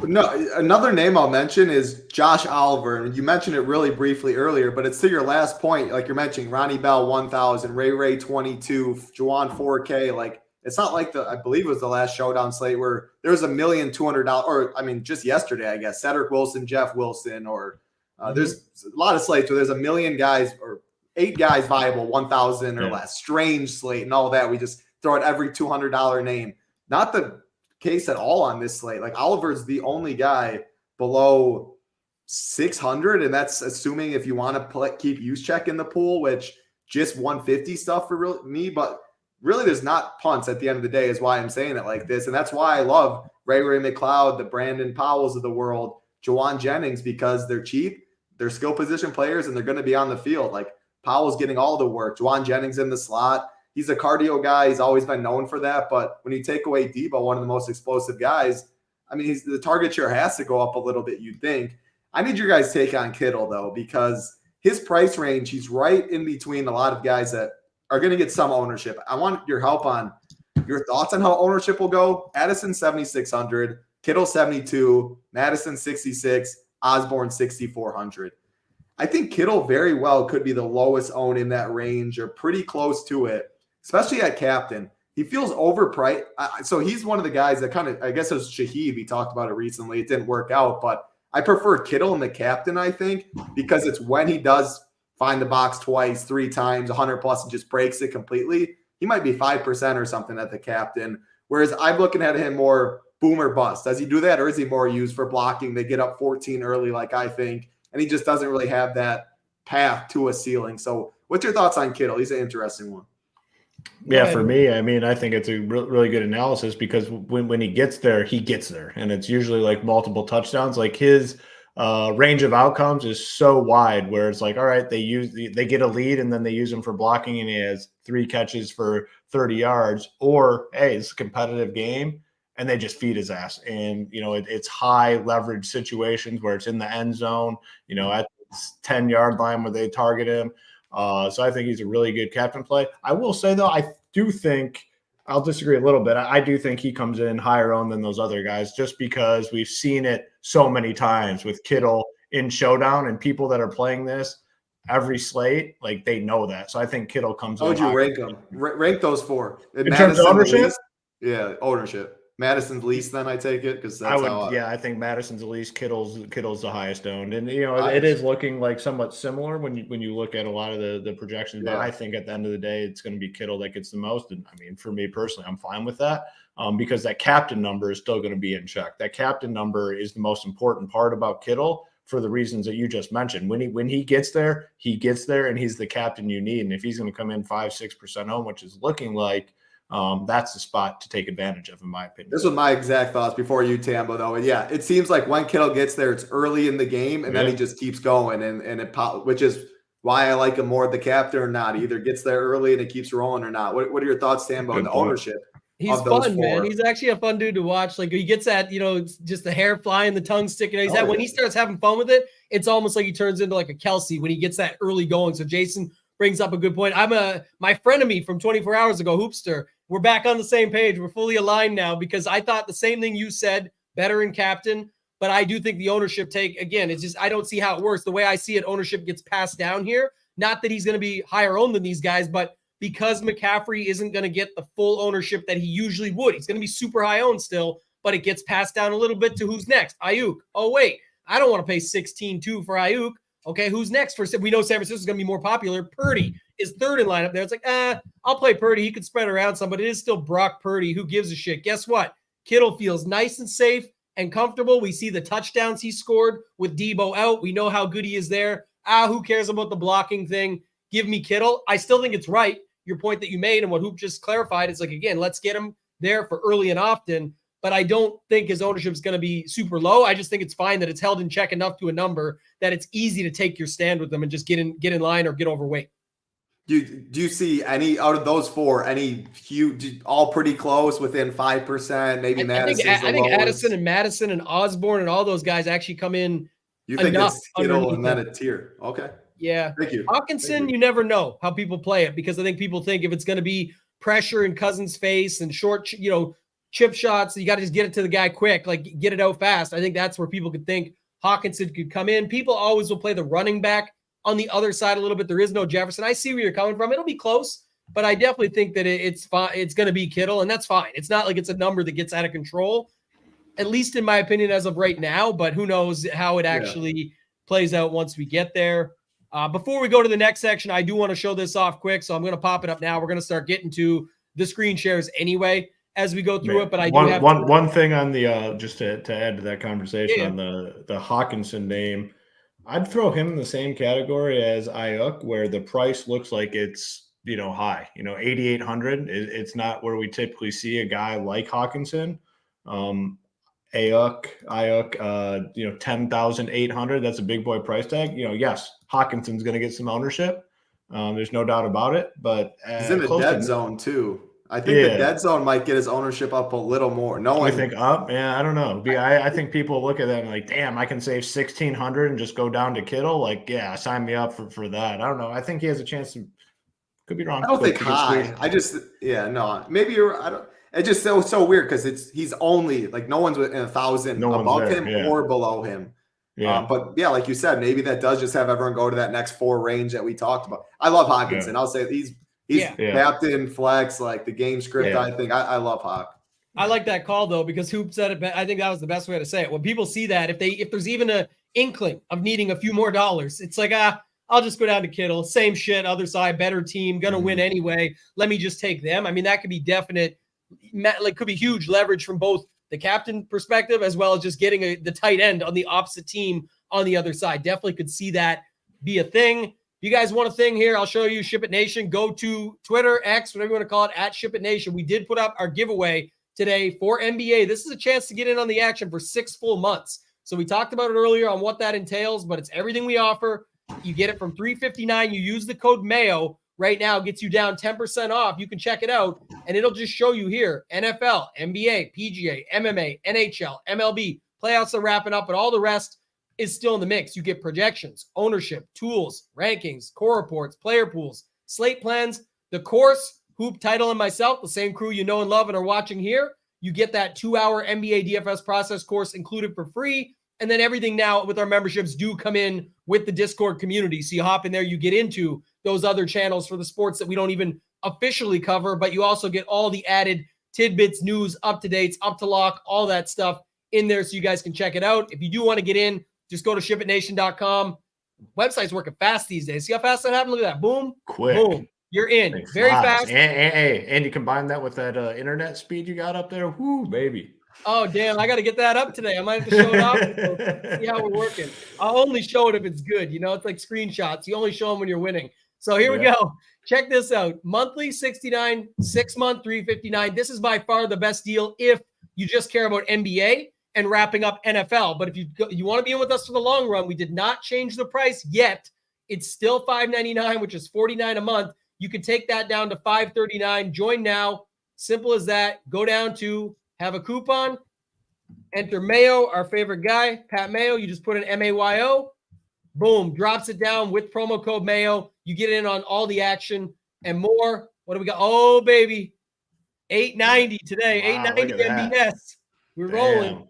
No, another name I'll mention is Josh Oliver. And you mentioned it really briefly earlier, but it's to your last point. Like you're mentioning, Ronnie Bell 1,000, Ray 22, Juwan 4K. Like, it's not like I believe it was the last showdown slate where there was $1,200,000, or I mean, just yesterday, I guess, Cedric Wilson, Jeff Wilson, or there's a lot of slates where there's 1 million guys or 8 guys viable, 1,000 or less. Strange slate and all that. We just throw out every $200 name. Not the case at all on this slate. Like, Oliver's the only guy below 600, and that's assuming if you want to keep use check in the pool, which just 150 stuff for me, but really there's not punts at the end of the day is why I'm saying it like this. And that's why I love Ray McLeod, the Brandon Powells of the world, Juwan Jennings, because they're cheap, they're skill position players, and they're going to be on the field. Like, Powell's getting all the work. Juwan Jennings in the slot. He's a cardio guy. He's always been known for that. But when you take away Debo, one of the most explosive guys, I mean, the target share has to go up a little bit, you'd think. I need your guys' take on Kittle, though, because his price range, he's right in between a lot of guys that are going to get some ownership. I want your help on your thoughts on how ownership will go. Addison 7,600, Kittle 72, Madison 66, Osborne 6,400. I think Kittle very well could be the lowest owned in that range or pretty close to it, especially at captain. He feels overpriced. So he's one of the guys that kind of, I guess it was Shaheed. We talked about it recently. It didn't work out, but I prefer Kittle in the captain, I think, because it's when he does find the box twice, 3 times, 100 plus, and just breaks it completely. He might be 5% or something at the captain. Whereas I'm looking at him more boom or bust. Does he do that, or is he more used for blocking? They get up 14 early, like I think, and he just doesn't really have that path to a ceiling. So what's your thoughts on Kittle? He's an interesting one. Yeah, for me, I mean, I think it's a really good analysis because when he gets there, and it's usually like multiple touchdowns. Like his range of outcomes is so wide where it's like, all right, they get a lead and then they use him for blocking and he has 3 catches for 30 yards, or hey, it's a competitive game and they just feed his ass. And, it's high leverage situations where it's in the end zone, at the 10-yard line where they target him. So I think he's a really good captain play. I will say, though, I do think I'll disagree a little bit. I do think he comes in higher owned than those other guys just because we've seen it so many times with Kittle in showdown, and people that are playing this every slate, like they know that. So I think Kittle comes in. How would you rank them? Rank those 4. In terms of ownership? Yeah, ownership. Madison's least, then I take it because that's I think Madison's the least. Kittle's the highest owned, and it is looking like somewhat similar when you look at a lot of the projections. But I think at the end of the day, it's going to be Kittle that gets the most. And I mean, for me personally, I'm fine with that because that captain number is still going to be in check. That captain number is the most important part about Kittle for the reasons that you just mentioned. When he gets there, and he's the captain you need. And if he's going to come in 5-6% owned, which is looking like. That's the spot to take advantage of, in my opinion. This was my exact thoughts before you, Tambo, though. And yeah, it seems like when Kittle gets there, it's early in the game, and then he just keeps going, which is why I like him more at the captain or not. He either gets there early and it keeps rolling or not. What are your thoughts, Tambo, on the ownership? He's of those fun, man. four. He's actually a fun dude to watch. Like he gets that, it's just the hair flying, the tongue sticking out. When he starts having fun with it, it's almost like he turns into like a Kelsey when he gets that early going. So Jason brings up a good point. My frenemy from 24 hours ago, Hoopster. We're back on the same page. We're fully aligned now because I thought the same thing you said, better in captain. But I do think the ownership take, again, it's just I don't see how it works. The way I see it, ownership gets passed down here. Not that he's going to be higher owned than these guys, but because McCaffrey isn't going to get the full ownership that he usually would. He's going to be super high owned still, but it gets passed down a little bit to who's next. Ayuk. Oh, wait, I don't want to pay 16-2 for Ayuk. Okay, who's next? We know San Francisco is going to be more popular. Purdy is third in lineup there. It's like, I'll play Purdy. He could spread around some, but it is still Brock Purdy. Who gives a shit? Guess what? Kittle feels nice and safe and comfortable. We see the touchdowns he scored with Debo out. We know how good he is there. Who cares about the blocking thing? Give me Kittle. I still think it's right. Your point that you made and what Hoop just clarified is like, again, let's get him there for early and often, but I don't think his ownership is going to be super low. I just think it's fine that it's held in check enough to a number that it's easy to take your stand with them and just get in line or get overweight. Do you see any out of those four, any huge, all pretty close within 5%, maybe Madison? I think Addison and Madison and Osborne and all those guys actually come in. You think it's Kittle and then a tier. Okay. Yeah. Thank you. Hawkinson, you never know how people play it because I think people think if it's going to be pressure in Cousins' face and short, chip shots, you got to just get it to the guy quick, like get it out fast. I think that's where people could think Hawkinson could come in. People always will play the running back on the other side a little bit. There is no Jefferson. I see where you're coming from. It'll be close, but I definitely think that it's fine. It's going to be Kittle, and that's fine. It's not like it's a number that gets out of control, at least in my opinion as of right now, but who knows how it actually plays out once we get there. Before we go to the next section, I do want to show this off quick, so I'm going to pop it up now. We're going to start getting to the screen shares anyway as we go through it. But I do have one thing on the just to add to that conversation on the Hawkinson name. I'd throw him in the same category as Ayuk, where the price looks like it's high. 8,800. It's not where we typically see a guy like Hawkinson. Ayuk, 10,800. That's a big boy price tag. Yes, Hawkinson's going to get some ownership. There's no doubt about it. But he's in the dead zone too. I think the dead zone might get his ownership up a little more. I think up. Yeah, I don't know. I think people look at that and like, damn, I can save 1,600 and just go down to Kittle. Like, yeah, sign me up for that. I don't know. I think he has a chance to. Could be wrong. I don't think high. Maybe you're. I don't. It's just so weird because he's only like no one's within 1,000 above him or below him. Yeah. But yeah, like you said, maybe that does just have everyone go to that next 4 range that we talked about. I love Hawkinson. Yeah. I'll say he's captain, flex, like the game script. Yeah. I think I love Hawk. I like that call though, because Hoop said it. I think that was the best way to say it. When people see that, if there's even an inkling of needing a few more dollars, it's like, I'll just go down to Kittle. Same shit, other side, better team, gonna win anyway. Let me just take them. I mean, that could be definite. Like could be huge leverage from both the captain perspective as well as just getting the tight end on the opposite team on the other side. Definitely could see that be a thing. If you guys want a thing here, I'll show you. SHIPIT Nation. Go to Twitter, X, whatever you want to call it, at SHIPIT Nation. We did put up our giveaway today for NBA. This is a chance to get in on the action for 6 full months. So we talked about it earlier on what that entails, but it's everything we offer. You get it from $359. You use the code MAYO. Right now gets you down 10% off. You can check it out, and it'll just show you here. NFL, NBA, PGA, MMA, NHL, MLB. Playoffs are wrapping up, but all the rest is still in the mix. You get projections, ownership, tools, rankings, core reports, player pools, slate plans, the course, Hoop, Title, and myself, the same crew you know and love and are watching here. You get that 2-hour NBA DFS process course included for free. And then everything now with our memberships do come in with the Discord community. So you hop in there, you get into those other channels for the sports that we don't even officially cover, but you also get all the added tidbits, news, up-to-dates, up-to-lock, all that stuff in there so you guys can check it out. If you do want to get in, just go to shipitnation.com. Website's working fast these days. See how fast that happened? Look at that. Boom. Quick. Boom. You're in. Very fast. And you combine that with that internet speed you got up there. Whoo, baby. Oh, damn. I got to get that up today. I might have to show it off. So see how we're working. I'll only show it if it's good. It's like screenshots. You only show them when you're winning. So here we go. Check this out. Monthly $69, 6-month $359. This is by far the best deal if you just care about NBA and wrapping up NFL. But if you want to be in with us for the long run, we did not change the price yet. It's still $599, which is $49 a month. You can take that down to $539. Join now. Simple as that. Go down to have a coupon, enter Mayo, our favorite guy, Pat Mayo. You just put in MAYO. Boom, drops it down with promo code Mayo. You get in on all the action and more. What do we got? Oh, baby. 890 today. Wow, 890 MBS. We're rolling.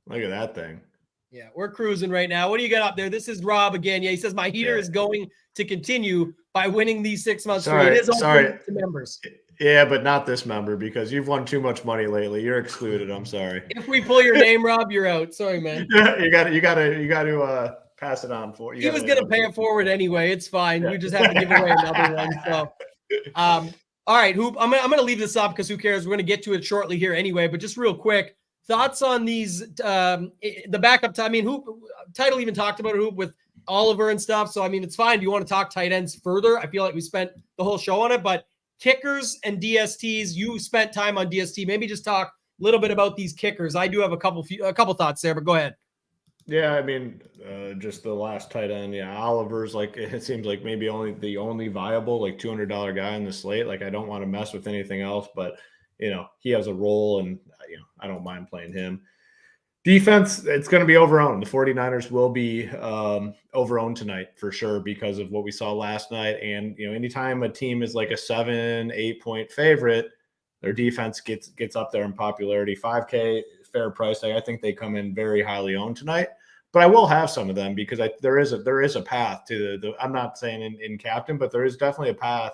Look at that thing. Yeah, we're cruising right now. What do you got up there? This is Rob again. Yeah, he says my heater is going to continue by winning these 6 months straight. It is open to members. Yeah, but not this member because you've won too much money lately. You're excluded. I'm sorry. If we pull your name, Rob, you're out. Sorry, man. you got to pass it on for you. He was going to pay it forward anyway. It's fine. Yeah. You just have to give away another one. So, all right, Hoop. I'm going to leave this up because who cares? We're going to get to it shortly here anyway. But just real quick, thoughts on these the backup time. I mean, Hoop title even talked about it, Hoop, with Oliver and stuff. So I mean, it's fine. Do you want to talk tight ends further? I feel like we spent the whole show on it, but kickers and DSTs, you spent time on DST. Maybe just talk a little bit about these kickers. I do have a couple thoughts there, but go ahead. Yeah, I mean, just the last tight end. Yeah, Oliver's like, it seems like maybe the only viable like $200 guy on the slate. Like, I don't want to mess with anything else, but he has a role, and I don't mind playing him. Defense, it's going to be overowned. The 49ers will be overowned tonight for sure because of what we saw last night. And, anytime a team is like a 7-8 point favorite, their defense gets up there in popularity. $5K, fair price. I think they come in very highly owned tonight. But I will have some of them because there is a path to the I'm not saying in captain, but there is definitely a path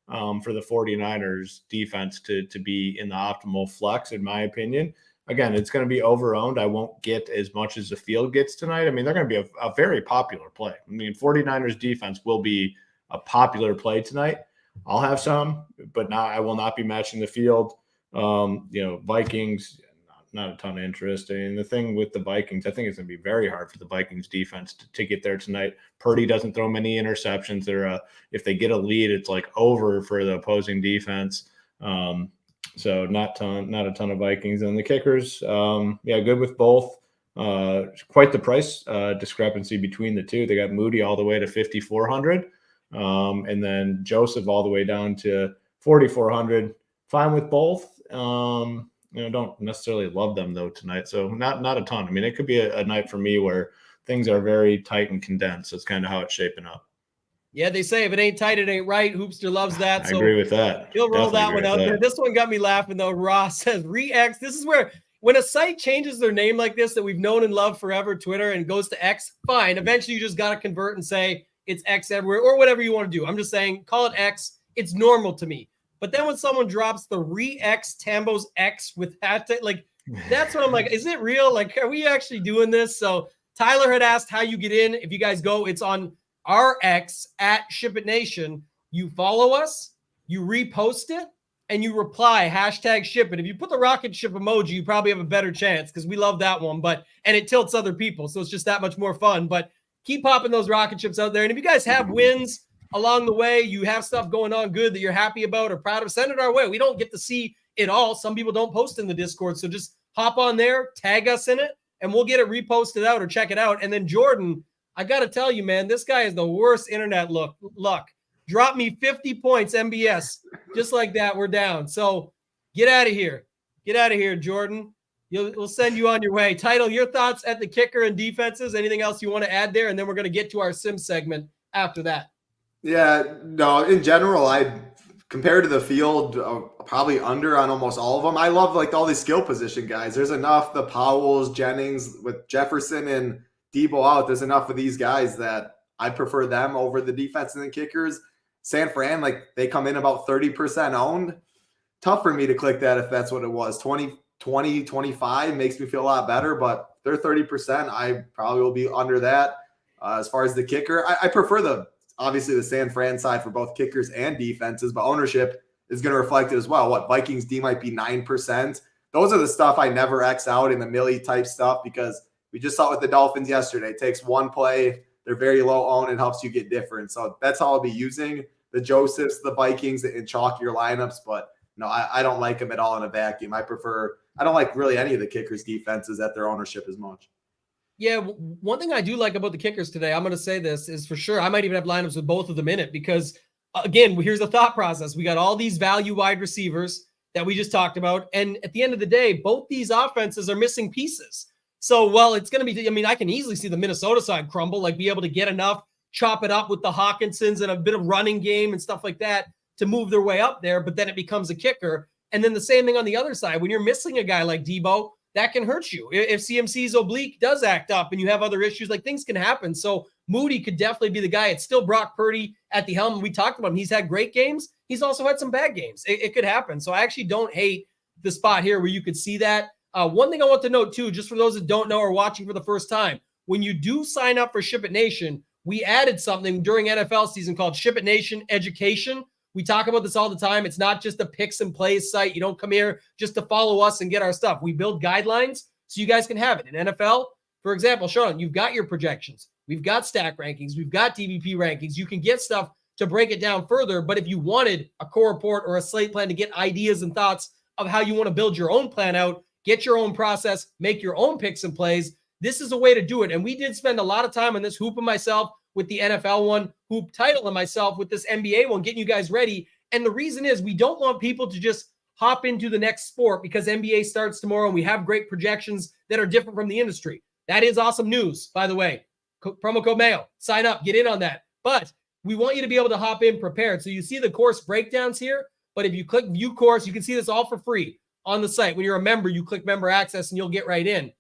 for the 49ers defense to be in the optimal flex, in my opinion. Again, it's going to be overowned. I won't get as much as the field gets tonight. I mean, they're going to be a very popular play. I mean, 49ers defense will be a popular play tonight. I'll have some, but I will not be matching the field. Vikings, not a ton of interest. I mean, the thing with the Vikings, I think it's going to be very hard for the Vikings defense to get there tonight. Purdy doesn't throw many interceptions. If they get a lead, it's like over for the opposing defense. So not a ton of Vikings. And the kickers, good with both. Quite the price discrepancy between the two. They got Moody all the way to 5,400, and then Joseph all the way down to 4,400. Fine with both. Don't necessarily love them though tonight. So not a ton. I mean, it could be a night for me where things are very tight and condensed. That's kind of how it's shaping up. Yeah, they say if it ain't tight, it ain't right. Hoopster loves that. I agree with that. He'll roll that one out there. This one got me laughing, though. Ross says, Re-X. This is where, when a site changes their name like this that we've known and loved forever, Twitter, and goes to X, fine. Eventually, you just got to convert and say it's X everywhere or whatever you want to do. I'm just saying, call it X. It's normal to me. But then when someone drops the Re-X Tambo's X with hashtag, like, that's what I'm like, is it real? Like, are we actually doing this? So Tyler had asked how you get in. If you guys go, it's on RX at SHIPIT Nation. You follow us, you repost it, and you reply hashtag SHIPIT. If you put the rocket ship emoji, you probably have a better chance because we love that one. And it tilts other people, so it's just that much more fun. But keep popping those rocket ships out there. And if you guys have wins along the way, you have stuff going on good that you're happy about or proud of, send it our way. We don't get to see it all. Some people don't post in the Discord, so just hop on there, tag us in it, and we'll get it reposted out or check it out. And then Jordan, I got to tell you, man, this guy is the worst internet luck. Drop me 50 points, MBS. Just like that, we're down. So get out of here. Get out of here, Jordan. We'll send you on your way. Title, your thoughts at the kicker and defenses. Anything else you want to add there? And then we're going to get to our sim segment after that. Yeah, no, in general, compared to the field, probably under on almost all of them. I love like all these skill position guys. There's enough, the Powells, Jennings, with Jefferson and Debo out, there's enough of these guys that I prefer them over the defense and the kickers. San Fran, like they come in about 30% owned. Tough for me to click that if that's what it was. 20, 25 makes me feel a lot better, but they're 30%. I probably will be under that. As far as the kicker, I prefer obviously the San Fran side for both kickers and defenses, but ownership is going to reflect it as well. What Vikings D might be 9%. Those are the stuff I never X out in the Millie type stuff because we just saw it with the Dolphins yesterday. It takes one play. They're very low owned and helps you get different. So that's how I'll be using the Josephs, the Vikings in chalkier lineups. But no, I don't like them at all in a vacuum. I don't like really any of the kickers' defenses at their ownership as much. Yeah, one thing I do like about the kickers today, I'm going to say this, is for sure I might even have lineups with both of them in it because, again, here's the thought process. We got all these value wide receivers. that we just talked about. And at the end of the day, both these offenses are missing pieces. So, well, it's going to be, I mean, I can easily see the Minnesota side crumble, like be able to get enough, chop it up with the Hawkinsons and a bit of running game and stuff like that to move their way up there. But then it becomes a kicker. And then the same thing on the other side, when you're missing a guy like Debo, that can hurt you. If CMC's oblique does act up and you have other issues, like things can happen. So Moody could definitely be the guy. It's still Brock Purdy at the helm. We talked about him. He's had great games. He's also had some bad games. It could happen. So I actually don't hate the spot here where you could see that. One thing I want to note too, just for those that don't know or watching for the first time, when you do sign up for SHIPIT Nation, we added something during NFL season called SHIPIT Nation Education. We talk about this all the time. It's not just a picks and plays site. You don't come here just to follow us and get our stuff. We build guidelines so you guys can have it. In NFL, for example, Sean, you've got your projections. We've got stack rankings. We've got DVP rankings. You can get stuff to break it down further. But if you wanted a core report or a slate plan to get ideas and thoughts of how you want to build your own plan out, get your own process, make your own picks and plays, this is a way to do it. And we did spend a lot of time on this, Hoop and myself with the NFL one, Hoop Title and myself with this NBA one, getting you guys ready. And the reason is we don't want people to just hop into the next sport because NBA starts tomorrow and we have great projections that are different from the industry. That is awesome news, by the way. Promo code Mayo. Sign up, get in on that. But we want you to be able to hop in prepared. So you see the course breakdowns here, but if you click view course, you can see this all for free on the site. When you're a member, you click member access and you'll get right in.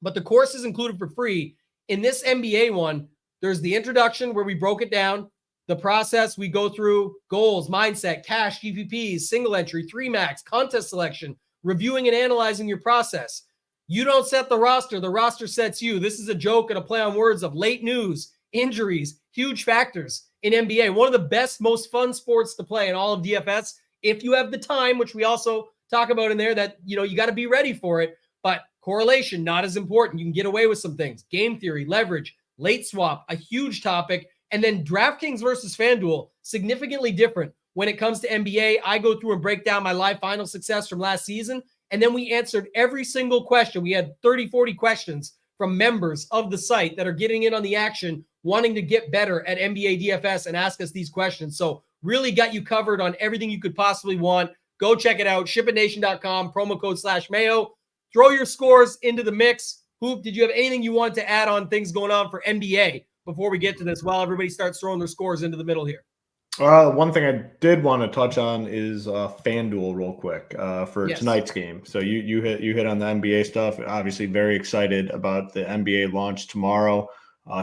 But the course is included for free. In this NBA one, there's the introduction where we broke it down, the process we go through, goals, mindset, cash, GPPs, single entry, 3-max, contest selection, reviewing and analyzing your process. You don't set the roster sets you. This is a joke and a play on words of late news, injuries, huge factors in NBA. One of the best, most fun sports to play in all of DFS. If you have the time, which we also talk about in there, that, you know, you got to be ready for it. But correlation, not as important. You can get away with some things. Game theory, leverage, late swap, a huge topic. And then DraftKings versus FanDuel, significantly different. When it comes to NBA, I go through and break down my live final success from last season. And then we answered every single question. We had 30, 40 questions from members of the site that are getting in on the action, wanting to get better at NBA DFS and ask us these questions. So really got you covered on everything you could possibly want. Go check it out. ShipItNation.com, promo code /Mayo. Throw your scores into the mix. Hoop, did you have anything you want to add on things going on for NBA before we get to this while everybody starts throwing their scores into the middle here? One thing I did want to touch on is FanDuel real quick for tonight's game. So you hit on the NBA stuff. Obviously, very excited about the NBA launch tomorrow.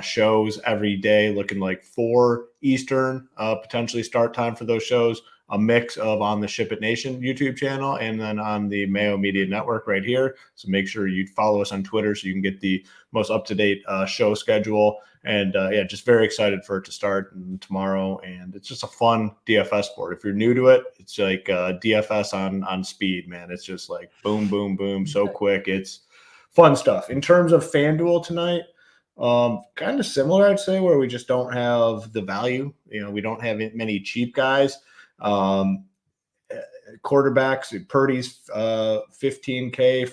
Shows every day, looking like 4 Eastern, potentially start time for those shows. A mix of on the SHIPIT Nation YouTube channel and then on the Mayo Media Network right here. So make sure you follow us on Twitter so you can get the most up-to-date show schedule. And yeah, just very excited for it to start tomorrow. And it's just a fun DFS sport. If you're new to it, it's like DFS on speed, man. It's just like boom, boom, boom, so quick. It's fun stuff. In terms of FanDuel tonight, kind of similar, I'd say, where we just don't have the value. You know, we don't have many cheap guys. Quarterbacks, Purdy's 15K,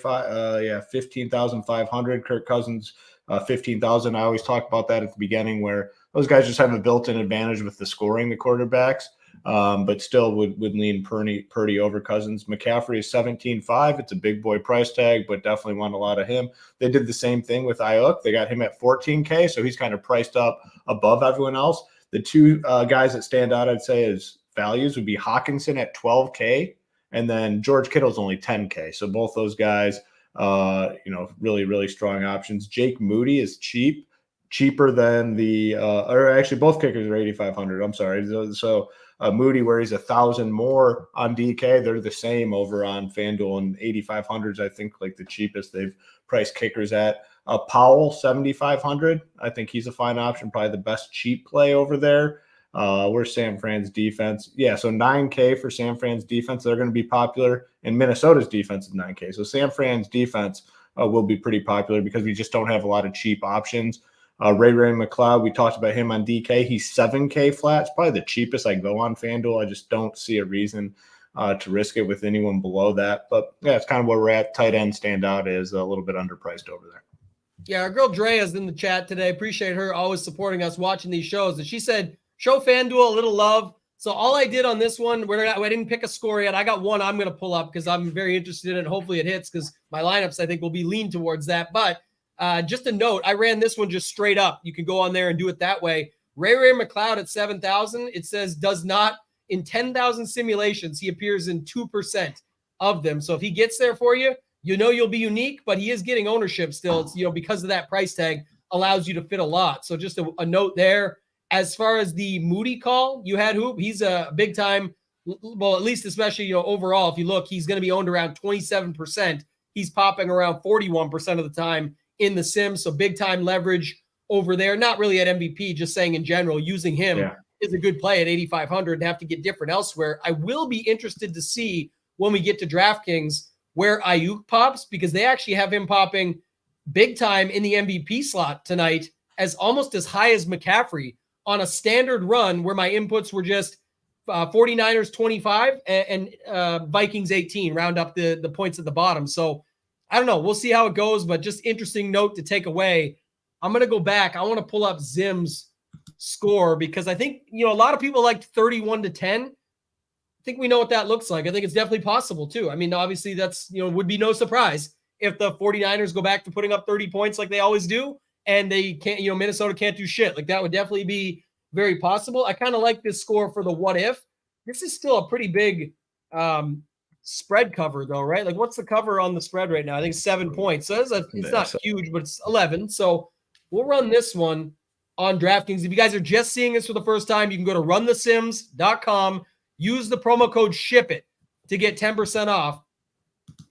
15,500. Kirk Cousins 15,000. I always talk about that at the beginning, where those guys just have a built-in advantage with the scoring, the quarterbacks, but still would lean Purdy over Cousins. McCaffrey is 17.5. It's a big boy price tag, but definitely want a lot of him. They did the same thing with Ayuk. They got him at 14K, so he's kind of priced up above everyone else. The two guys that stand out, I'd say, is values would be Hawkinson at 12K, and then George Kittle's only 10K. So both those guys, really, really strong options. Jake Moody is cheaper than or actually both kickers are 8,500. I'm sorry. So Moody, where he's 1,000 more on DK, they're the same over on FanDuel, and 8,500 is, I think, like the cheapest they've priced kickers at. Powell, 7,500. I think he's a fine option, probably the best cheap play over there. Where's San Fran's defense? Yeah, so 9K for San Fran's defense. They're going to be popular, and Minnesota's defense is 9K. So San Fran's defense will be pretty popular because we just don't have a lot of cheap options. Ray McLeod, we talked about him on DK. He's 7K flat. It's probably the cheapest I go on FanDuel. I just don't see a reason to risk it with anyone below that. But yeah, it's kind of where we're at. Tight end standout is a little bit underpriced over there. Yeah, our girl Drea is in the chat today. Appreciate her always supporting us, watching these shows. And she said, show FanDuel a little love. So all I did on this one, I didn't pick a score yet. I got one I'm going to pull up because I'm very interested in it. Hopefully it hits because my lineups, I think, will be lean towards that. But just a note, I ran this one just straight up. You can go on there and do it that way. Ray McLeod at 7,000. It says does not, in 10,000 simulations, he appears in 2% of them. So if he gets there for you, you'll be unique, but he is getting ownership still. It's, because of that price tag allows you to fit a lot. So just a note there. As far as the Moody call you had, Hoop, he's a big time. Well, at least especially, overall, if you look, he's going to be owned around 27%. He's popping around 41% of the time in the sim. So big time leverage over there. Not really at MVP, just saying in general, using him is a good play at 8,500 and have to get different elsewhere. I will be interested to see when we get to DraftKings where Ayuk pops, because they actually have him popping big time in the MVP slot tonight as almost as high as McCaffrey on a standard run where my inputs were just 49ers 25 and Vikings 18, round up the points at the bottom. So I don't know. We'll see how it goes, but just interesting note to take away. I'm going to go back. I want to pull up Zim's score because I think, a lot of people liked 31-10. I think we know what that looks like. I think it's definitely possible too. I mean, obviously that's, would be no surprise if the 49ers go back to putting up 30 points like they always do. And they can't, Minnesota can't do shit. Like that would definitely be very possible. I kind of like this score for the what if. This is still a pretty big spread cover though, right? Like what's the cover on the spread right now? I think 7 points. So it's not huge, but it's 11. So we'll run this one on DraftKings. If you guys are just seeing this for the first time, you can go to runthesims.com, use the promo code SHIPIT to get 10% off.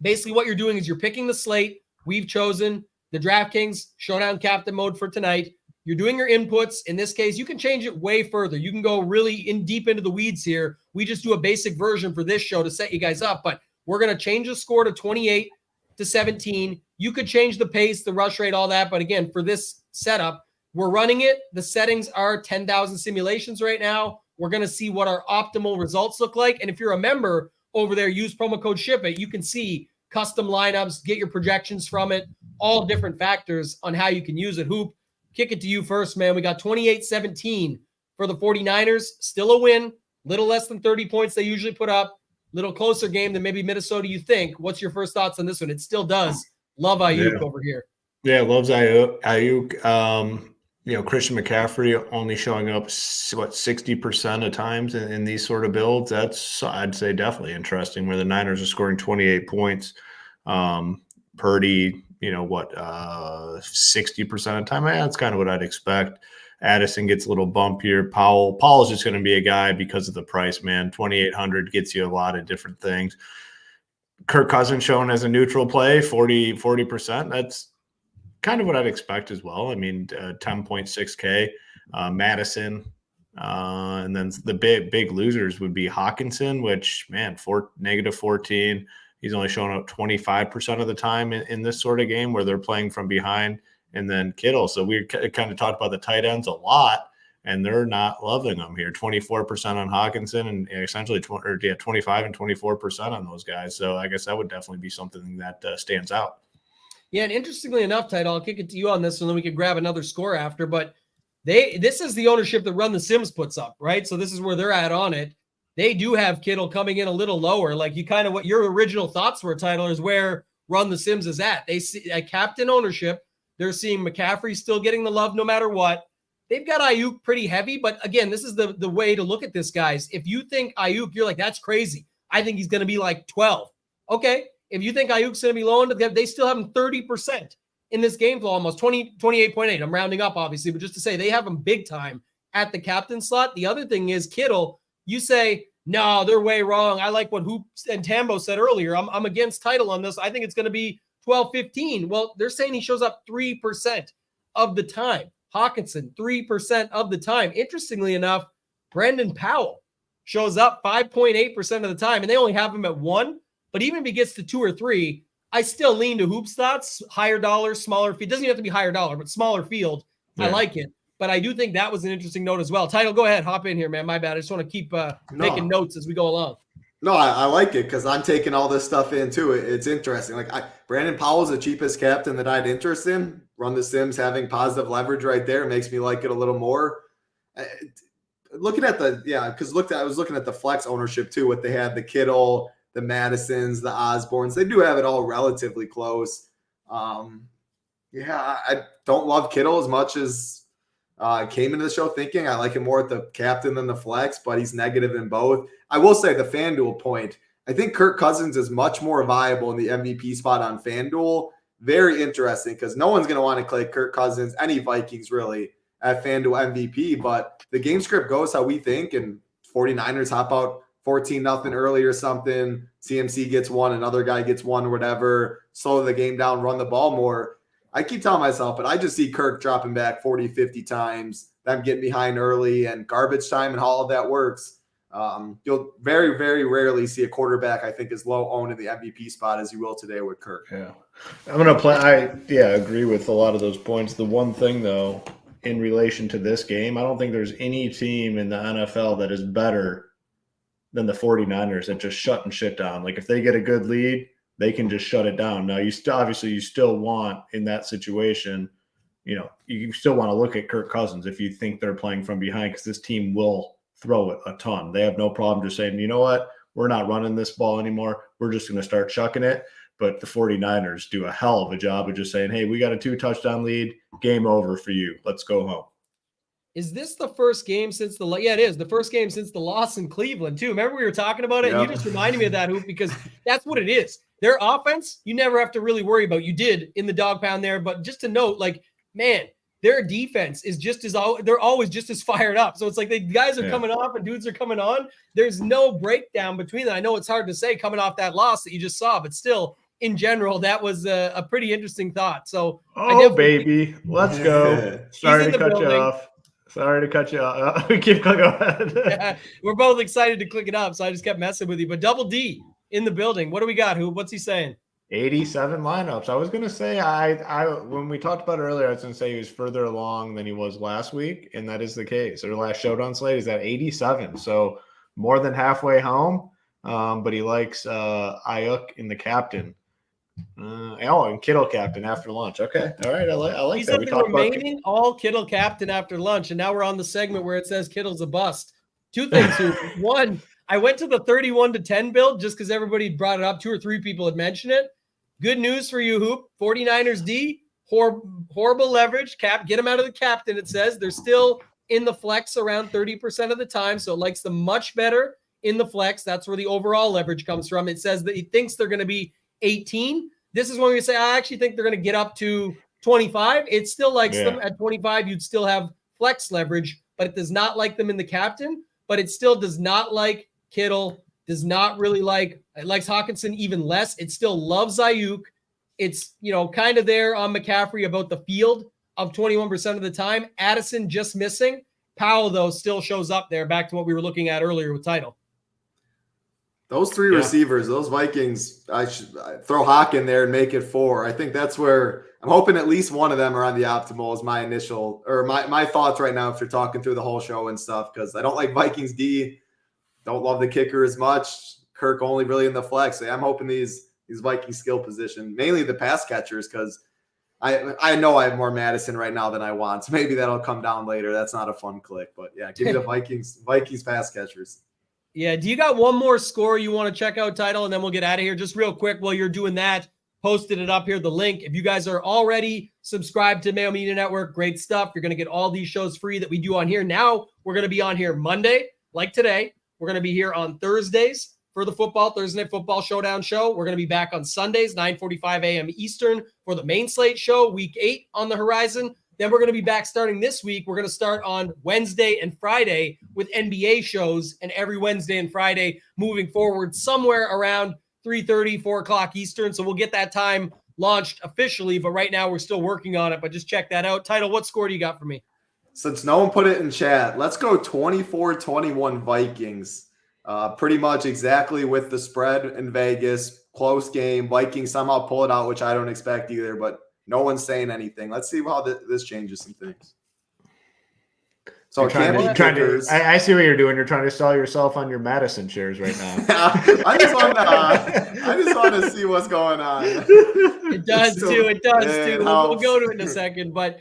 Basically what you're doing is you're picking the slate we've chosen, the DraftKings Showdown Captain mode for tonight. You're doing your inputs. In this case, you can change it way further. You can go really deep into the weeds here. We just do a basic version for this show to set you guys up, but we're going to change the score to 28-17. You could change the pace, the rush rate, all that. But again, for this setup, we're running it. The settings are 10,000 simulations right now. We're going to see what our optimal results look like. And if you're a member over there, use promo code SHIPIT. You can see custom lineups, get your projections from it, all different factors on how you can use it. Hoop, kick it to you first, man. We got 28-17 for the 49ers. Still a win. Little less than 30 points they usually put up. Little closer game than maybe Minnesota you think. What's your first thoughts on this one? It still does. Love Ayuk over here. Yeah, loves Ayuk. Christian McCaffrey only showing up, 60% of times in these sort of builds. That's, I'd say, definitely interesting where the Niners are scoring 28 points. Purdy, 60% of the time. That's kind of what I'd expect. Addison gets a little bump here. Powell's just going to be a guy because of the price, man. 2,800 gets you a lot of different things. Kirk Cousins shown as a neutral play, 40%. That's kind of what I'd expect as well. I mean, 10.6K, Madison, and then the big losers would be Hawkinson, which, man, -14. He's only showing up 25% of the time in this sort of game where they're playing from behind. And then Kittle. So we kind of talked about the tight ends a lot, and they're not loving them here. 24% on Hawkinson and essentially 25 and 24% on those guys. So I guess that would definitely be something that stands out. Yeah, and interestingly enough, Title, I'll kick it to you on this, and then we could grab another score after. But this is the ownership that Run the Sims puts up, right? So this is where they're at on it. They do have Kittle coming in a little lower. Like you kind of what your original thoughts were, Title, is where Run the Sims is at. They see a captain ownership. They're seeing McCaffrey still getting the love no matter what. They've got Ayuk pretty heavy, but again, this is the way to look at this, guys. If you think Ayuk, you're like, that's crazy. I think he's going to be like 12. Okay. If you think Ayuk's going to be low, they still have him 30% in this game flow, almost 28.8. I'm rounding up, obviously, but just to say they have him big time at the captain slot. The other thing is Kittle, you say, no, they're way wrong. I like what Hoop and Tambo said earlier. I'm against Title on this. I think it's going to be 12-15. Well, they're saying he shows up 3% of the time. Hawkinson, 3% of the time. Interestingly enough, Brandon Powell shows up 5.8% of the time, and they only have him at 1. But even if he gets to 2 or 3, I still lean to Hoop's thoughts. Higher dollar, smaller field. It doesn't even have to be higher dollar, but smaller field. Yeah. I like it. But I do think that was an interesting note as well. Title, go ahead. Hop in here, man. My bad. I just want to keep making notes as we go along. No, I like it because I'm taking all this stuff in too. It's interesting. Like Brandon Powell's the cheapest captain that I'd interest in. Run the Sims having positive leverage right there makes me like it a little more. looking at I was looking at the flex ownership too. What they had, the Kittle, the Madisons, the Osborns. They do have it all relatively close. I don't love Kittle as much as I came into the show thinking. I like him more at the captain than the flex, but he's negative in both. I will say the FanDuel point. I think Kirk Cousins is much more viable in the MVP spot on FanDuel. Very interesting because no one's going to want to play Kirk Cousins, any Vikings really, at FanDuel MVP. But the game script goes how we think, and 49ers hop out 14-0 early or something. CMC gets one, another guy gets one or whatever. Slow the game down, run the ball more. I keep telling myself, but I just see Kirk dropping back 40, 50 times, them getting behind early and garbage time and all of that works. You'll very, very rarely see a quarterback, I think, as low owned in the MVP spot as you will today with Kirk. Yeah. I'm going to play. I agree with a lot of those points. The one thing, though, in relation to this game, I don't think there's any team in the NFL that is better than the 49ers at just shutting shit down. Like, if they get a good lead, they can just shut it down. Now, you still want, in that situation, you still want to look at Kirk Cousins if you think they're playing from behind, because this team will throw it a ton. They have no problem just saying, you know what, we're not running this ball anymore. We're just going to start chucking it. But the 49ers do a hell of a job of just saying, hey, we got a 2-touchdown lead. Game over for you. Let's go home. Is this the first game since it is the first game since the loss in Cleveland too? Remember we were talking about it? Yeah. And you just reminded me of that, Hoop, because that's what it is. Their offense, you never have to really worry about. You did in the dog pound there, but just to note, man, their defense is they're always just as fired up. So it's like the guys are coming off and dudes are coming on. There's no breakdown between them. I know it's hard to say coming off that loss that you just saw, but still, in general, that was a pretty interesting thought. So, baby, let's go. Sorry to cut you off. We keep clicking on. Yeah, we're both excited to click it up, so I just kept messing with you. But Double D in the building. What do we got, Hoop? What's he saying? 87 lineups. I was going to say, I when we talked about it earlier, I was going to say he was further along than he was last week, and that is the case. Our last Showdown slate is at 87, so more than halfway home. But he likes Ayuk in the captain. And Kittle captain after lunch. Okay, all right. I like He's that. We talked remaining all Kittle captain after lunch, and now we're on the segment where it says Kittle's a bust. Two things, Hoop. One, I went to the 31-10 build just because everybody brought it up. 2 or 3 people had mentioned it. Good news for you, Hoop. 49ers D, horrible leverage. Cap, get them out of the captain, it says. They're still in the flex around 30% of the time, so it likes them much better in the flex. That's where the overall leverage comes from. It says that he thinks they're going to be 18. This is when we say, I actually think they're going to get up to 25. It still likes them at 25. You'd still have flex leverage, but it does not like them in the captain, but it still does not like Kittle, does not really like, it likes Hawkinson even less. It still loves Ayuk. It's, kind of there on McCaffrey about the field of 21% of the time. Addison just missing. Powell, though, still shows up there, back to what we were looking at earlier with Title. Those 3 receivers, those Vikings, I should throw Hawk in there and make it 4. I think that's where I'm hoping at least one of them are on the optimal is my initial or my thoughts right now after talking through the whole show and stuff, because I don't like Vikings D. Don't love the kicker as much. Kirk only really in the flex. I'm hoping these Viking skill position, mainly the pass catchers, because I know I have more Madison right now than I want. So maybe that'll come down later. That's not a fun click. But yeah, give me the Vikings pass catchers. Yeah. Do you got one more score you want to check out, Title, and then we'll get out of here? Just real quick while you're doing that, posted it up here, the link. If you guys are already subscribed to Mayo Media Network, great stuff. You're going to get all these shows free that we do on here. Now we're going to be on here Monday, like today. We're going to be here on Thursdays for the Thursday Night Football Showdown show. We're going to be back on Sundays, 9:45 a.m. Eastern for the main slate show, week 8 on the horizon. Then we're going to be back starting this week. We're going to start on Wednesday and Friday with NBA shows, and every Wednesday and Friday moving forward somewhere around 3:30, 4 o'clock Eastern. So we'll get that time launched officially, but right now we're still working on it. But just check that out. Title, what score do you got for me? Since no one put it in chat, let's go 24-21 Vikings. Pretty much exactly with the spread in Vegas. Close game. Vikings somehow pull it out, which I don't expect either, but no one's saying anything. Let's see how this changes some things. So I see what you're doing. You're trying to sell yourself on your Madison shares right now. I just want to see what's going on. It does too. We'll go to it in a second. But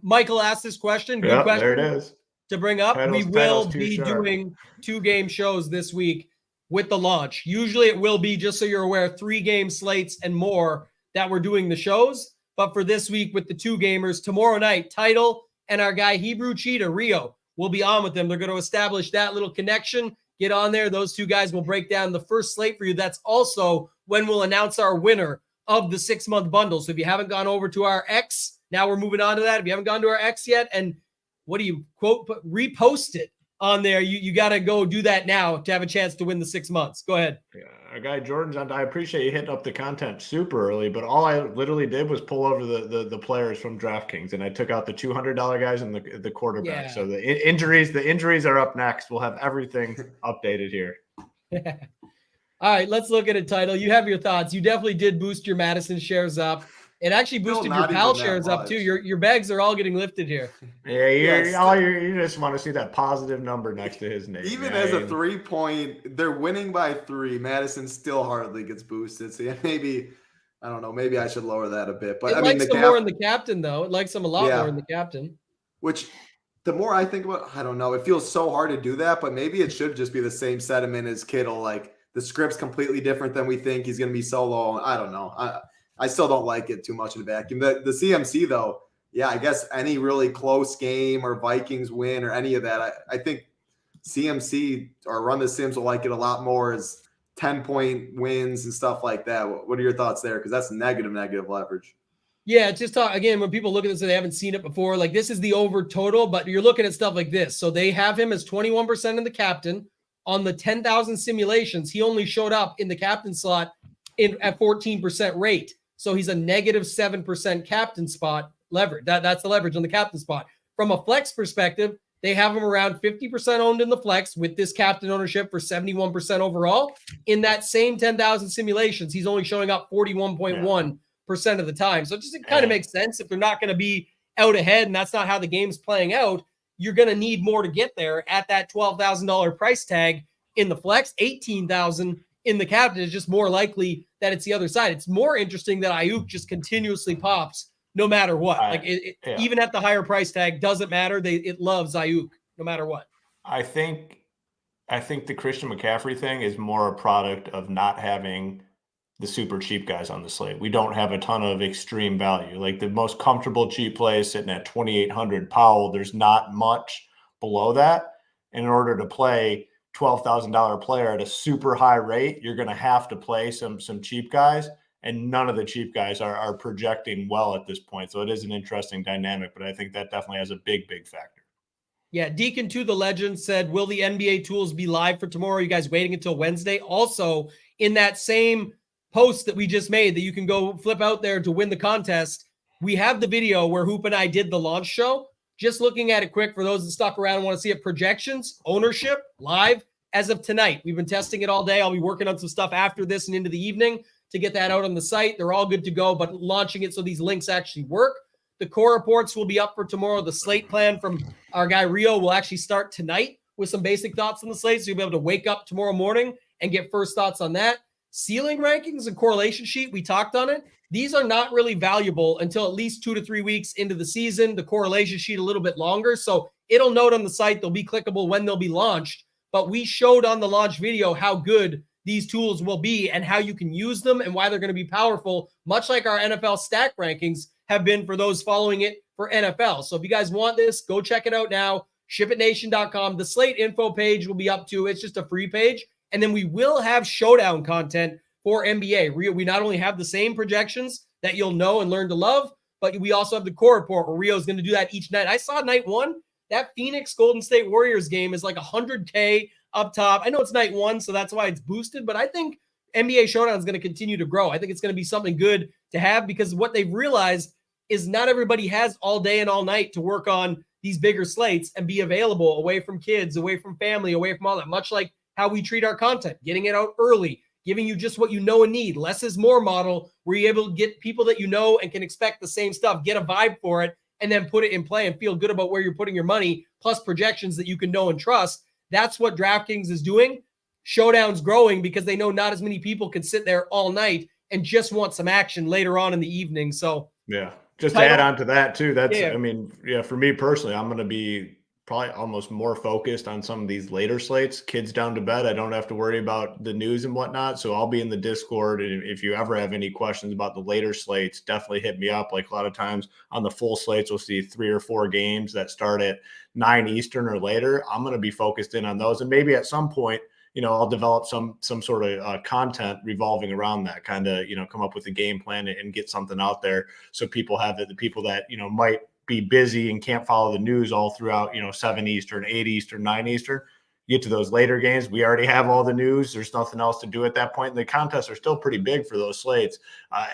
Michael asked this question. Good question. There it is. to bring up. We will Title's too be sharp. doing 2-game shows this week with the launch. Usually it will be, just so you're aware, 3-game slates and more that we're doing the shows. But for this week with the 2 gamers, tomorrow night, Title and our guy Hebrew Cheetah, Rio, will be on with them. They're going to establish that little connection. Get on there. Those 2 guys will break down the first slate for you. That's also when we'll announce our winner of the 6-month bundle. So if you haven't gone over to our X, now we're moving on to that. If you haven't gone to our X yet, and what do you quote, repost it on there, you got to go do that now to have a chance to win the 6 months. Go ahead. Yeah, our guy Jordan's on. I appreciate you hitting up the content super early, but all I literally did was pull over the players from DraftKings, and I took out the $200 guys and the quarterback. Yeah. So the injuries are up next. We'll have everything updated here. All right, let's look at a Title. You have your thoughts. You definitely did boost your Madison shares up. It actually boosted your PAL shares up too. Your bags are all getting lifted here. Yeah, you just want to see that positive number next to his name. Even as a 3-point, they're winning by 3. Madison still hardly gets boosted. So yeah, maybe, I don't know, maybe I should lower that a bit. But it likes some more in the captain, though. It likes some a lot more in the captain. Which, the more I think about, I don't know, it feels so hard to do that, but maybe it should just be the same sentiment as Kittle. Like, the script's completely different than we think. He's going to be so low. I don't know. I still don't like it too much in the vacuum. The CMC, though, yeah, I guess any really close game or Vikings win or any of that, I think CMC or Run the Sims will like it a lot more as 10-point wins and stuff like that. What are your thoughts there? Because that's negative leverage. Yeah, just again, when people look at this and they haven't seen it before, like this is the over total, but you're looking at stuff like this. So they have him as 21% in the captain. On the 10,000 simulations, he only showed up in the captain slot at 14% rate. So he's a negative 7% captain spot leverage. That's the leverage on the captain spot. From a flex perspective, they have him around 50% owned in the flex with this captain ownership for 71% overall. In that same 10,000 simulations, he's only showing up 41.1% of the time. So it kind of makes sense. If they're not going to be out ahead and that's not how the game's playing out, you're going to need more to get there at that $12,000 price tag in the flex. 18,000 in the captain is just more likely that it's the other side. It's more interesting that Ayuk just continuously pops no matter what. Even at the higher price tag, doesn't matter. It loves Ayuk no matter what. I think the Christian McCaffrey thing is more a product of not having the super cheap guys on the slate. We don't have a ton of extreme value. Like the most comfortable cheap play is sitting at 2,800 Powell. There's not much below that. And in order to play $12,000 player at a super high rate, you're going to have to play some cheap guys, and none of the cheap guys are projecting well at this point. So it is an interesting dynamic, but I think that definitely has a big factor. Yeah, Deacon to the Legend said, will the NBA tools be live for tomorrow? Are you guys waiting until Wednesday? Also, in that same post that we just made that you can go flip out there to win the contest, we have the video where Hoop and I did the launch show. Just looking at it quick for those that stuck around and want to see it, projections, ownership, live as of tonight. We've been testing it all day. I'll be working on some stuff after this and into the evening to get that out on the site. They're all good to go, but launching it so these links actually work. The core reports will be up for tomorrow. The slate plan from our guy Rio will actually start tonight with some basic thoughts on the slate. So you'll be able to wake up tomorrow morning and get first thoughts on that. Ceiling rankings and correlation sheet, we talked on it. These are not really valuable until at least 2 to 3 weeks into the season. The correlation sheet a little bit longer. So it'll note on the site. They'll be clickable when they'll be launched. But we showed on the launch video how good these tools will be and how you can use them and why they're going to be powerful, much like our NFL stack rankings have been for those following it for NFL. So if you guys want this, go check it out now. ShipItNation.com. The Slate info page will be up too. It's just a free page. And then we will have showdown content for NBA. We not only have the same projections that you'll know and learn to love, but we also have the core report where Rio's going to do that each night. I saw night one, that Phoenix Golden State Warriors game is like 100K up top. I know it's night one, so that's why it's boosted, but I think NBA Showdown is going to continue to grow. I think it's going to be something good to have because what they've realized is not everybody has all day and all night to work on these bigger slates and be available away from kids, away from family, away from all that, much like how we treat our content, getting it out early, giving you just what you know and need. Less is more model where you're able to get people that you know and can expect the same stuff, get a vibe for it, and then put it in play and feel good about where you're putting your money, plus projections that you can know and trust. That's what DraftKings is doing. Showdown's growing because they know not as many people can sit there all night and just want some action later on in the evening. So yeah, just to add on to that too. That's, I mean, yeah, for me personally, I'm going to be probably almost more focused on some of these later slates. Kids down to bed, I don't have to worry about the news and whatnot. So I'll be in the Discord. And if you ever have any questions about the later slates, definitely hit me up. Like a lot of times on the full slates, we'll see 3 or 4 games that start at 9 Eastern or later. I'm going to be focused in on those. And maybe at some point, I'll develop some sort of content revolving around that, kind of, come up with a game plan and get something out there so people have it. The people that, might be busy and can't follow the news all throughout, 7 Eastern, 8 Eastern, 9 Eastern. You get to those later games, we already have all the news. There's nothing else to do at that point. And the contests are still pretty big for those slates.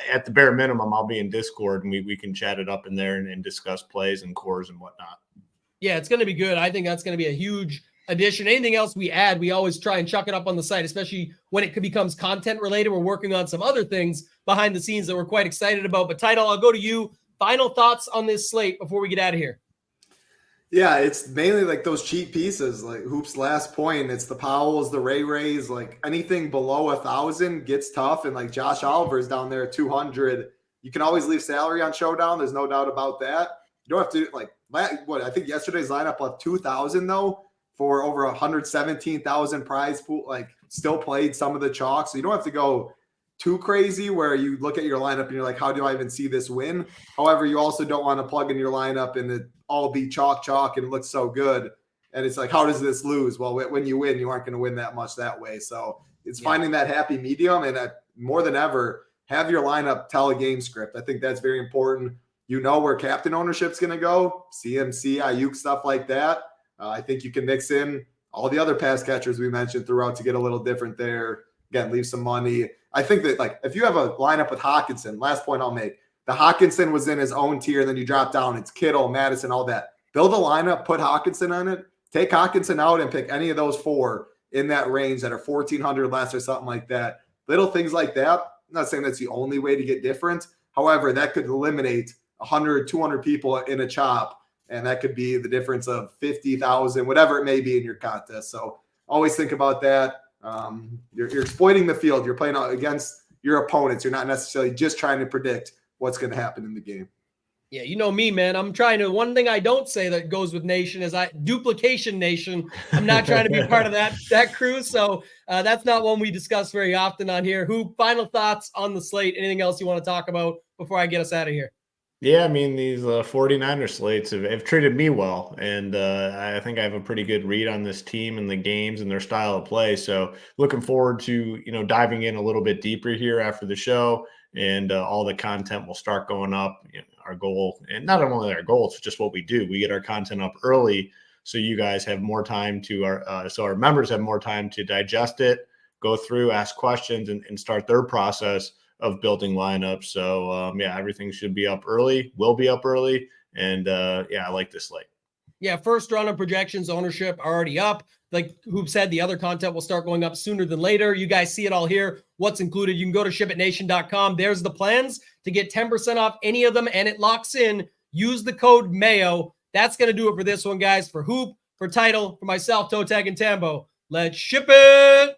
At the bare minimum, I'll be in Discord and we can chat it up in there and discuss plays and cores and whatnot. Yeah, it's going to be good. I think that's going to be a huge addition. Anything else we add, we always try and chuck it up on the site, especially when it becomes content related. We're working on some other things behind the scenes that we're quite excited about. But Title, I'll go to you. Final thoughts on this slate before we get out of here. Yeah, it's mainly like those cheap pieces, like Hoop's last point. It's the Powells, the Rays, like anything below 1,000 gets tough. And like Josh Oliver's down there at 200. You can always leave salary on Showdown. There's no doubt about that. You don't have to I think yesterday's lineup left 2,000 though for over 117,000 prize pool. Like still played some of the chalk, so you don't have to go too crazy where you look at your lineup and you're like, how do I even see this win? However, you also don't want to plug in your lineup and it all be chalk and it looks so good. And it's like, how does this lose? Well, when you win, you aren't going to win that much that way. So it's finding that happy medium, and more than ever, have your lineup tell a game script. I think that's very important. Where captain ownership's going to go, CMC, Ayuk, stuff like that. I think you can mix in all the other pass catchers we mentioned throughout to get a little different there. Again, leave some money. I think that like if you have a lineup with Hawkinson, last point I'll make, the Hawkinson was in his own tier, and then you drop down, it's Kittle, Madison, all that. Build a lineup, put Hawkinson on it, take Hawkinson out and pick any of those 4 in that range that are 1,400 less or something like that. Little things like that. I'm not saying that's the only way to get different. However, that could eliminate 100, 200 people in a chop, and that could be the difference of 50,000, whatever it may be in your contest. So always think about that. You're exploiting the field. You're playing against your opponents. You're not necessarily just trying to predict what's going to happen in the game. Yeah, you know me, man. I'm trying to. One thing I don't say that goes with Nation is duplication Nation. I'm not trying to be part of that crew. So that's not one we discuss very often on here. Final thoughts on the slate? Anything else you want to talk about before I get us out of here? Yeah, I mean, these 49er slates have treated me well, and I think I have a pretty good read on this team and the games and their style of play. So looking forward to, diving in a little bit deeper here after the show, and all the content will start going up. Our goal, and not only our goal, it's just what we do. We get our content up early so you guys have more time so our members have more time to digest it, go through, ask questions, and start their process of building lineups. So everything should be up early, will be up early. And I like this slate. Yeah, first round of projections, ownership are already up. Like Hoop said, the other content will start going up sooner than later. You guys see it all here. What's included? You can go to shipitnation.com. There's the plans to get 10% off any of them, and it locks in. Use the code MAYO. That's going to do it for this one, guys. For Hoop, for Title, for myself, ToeTagginTambo. Let's ship it.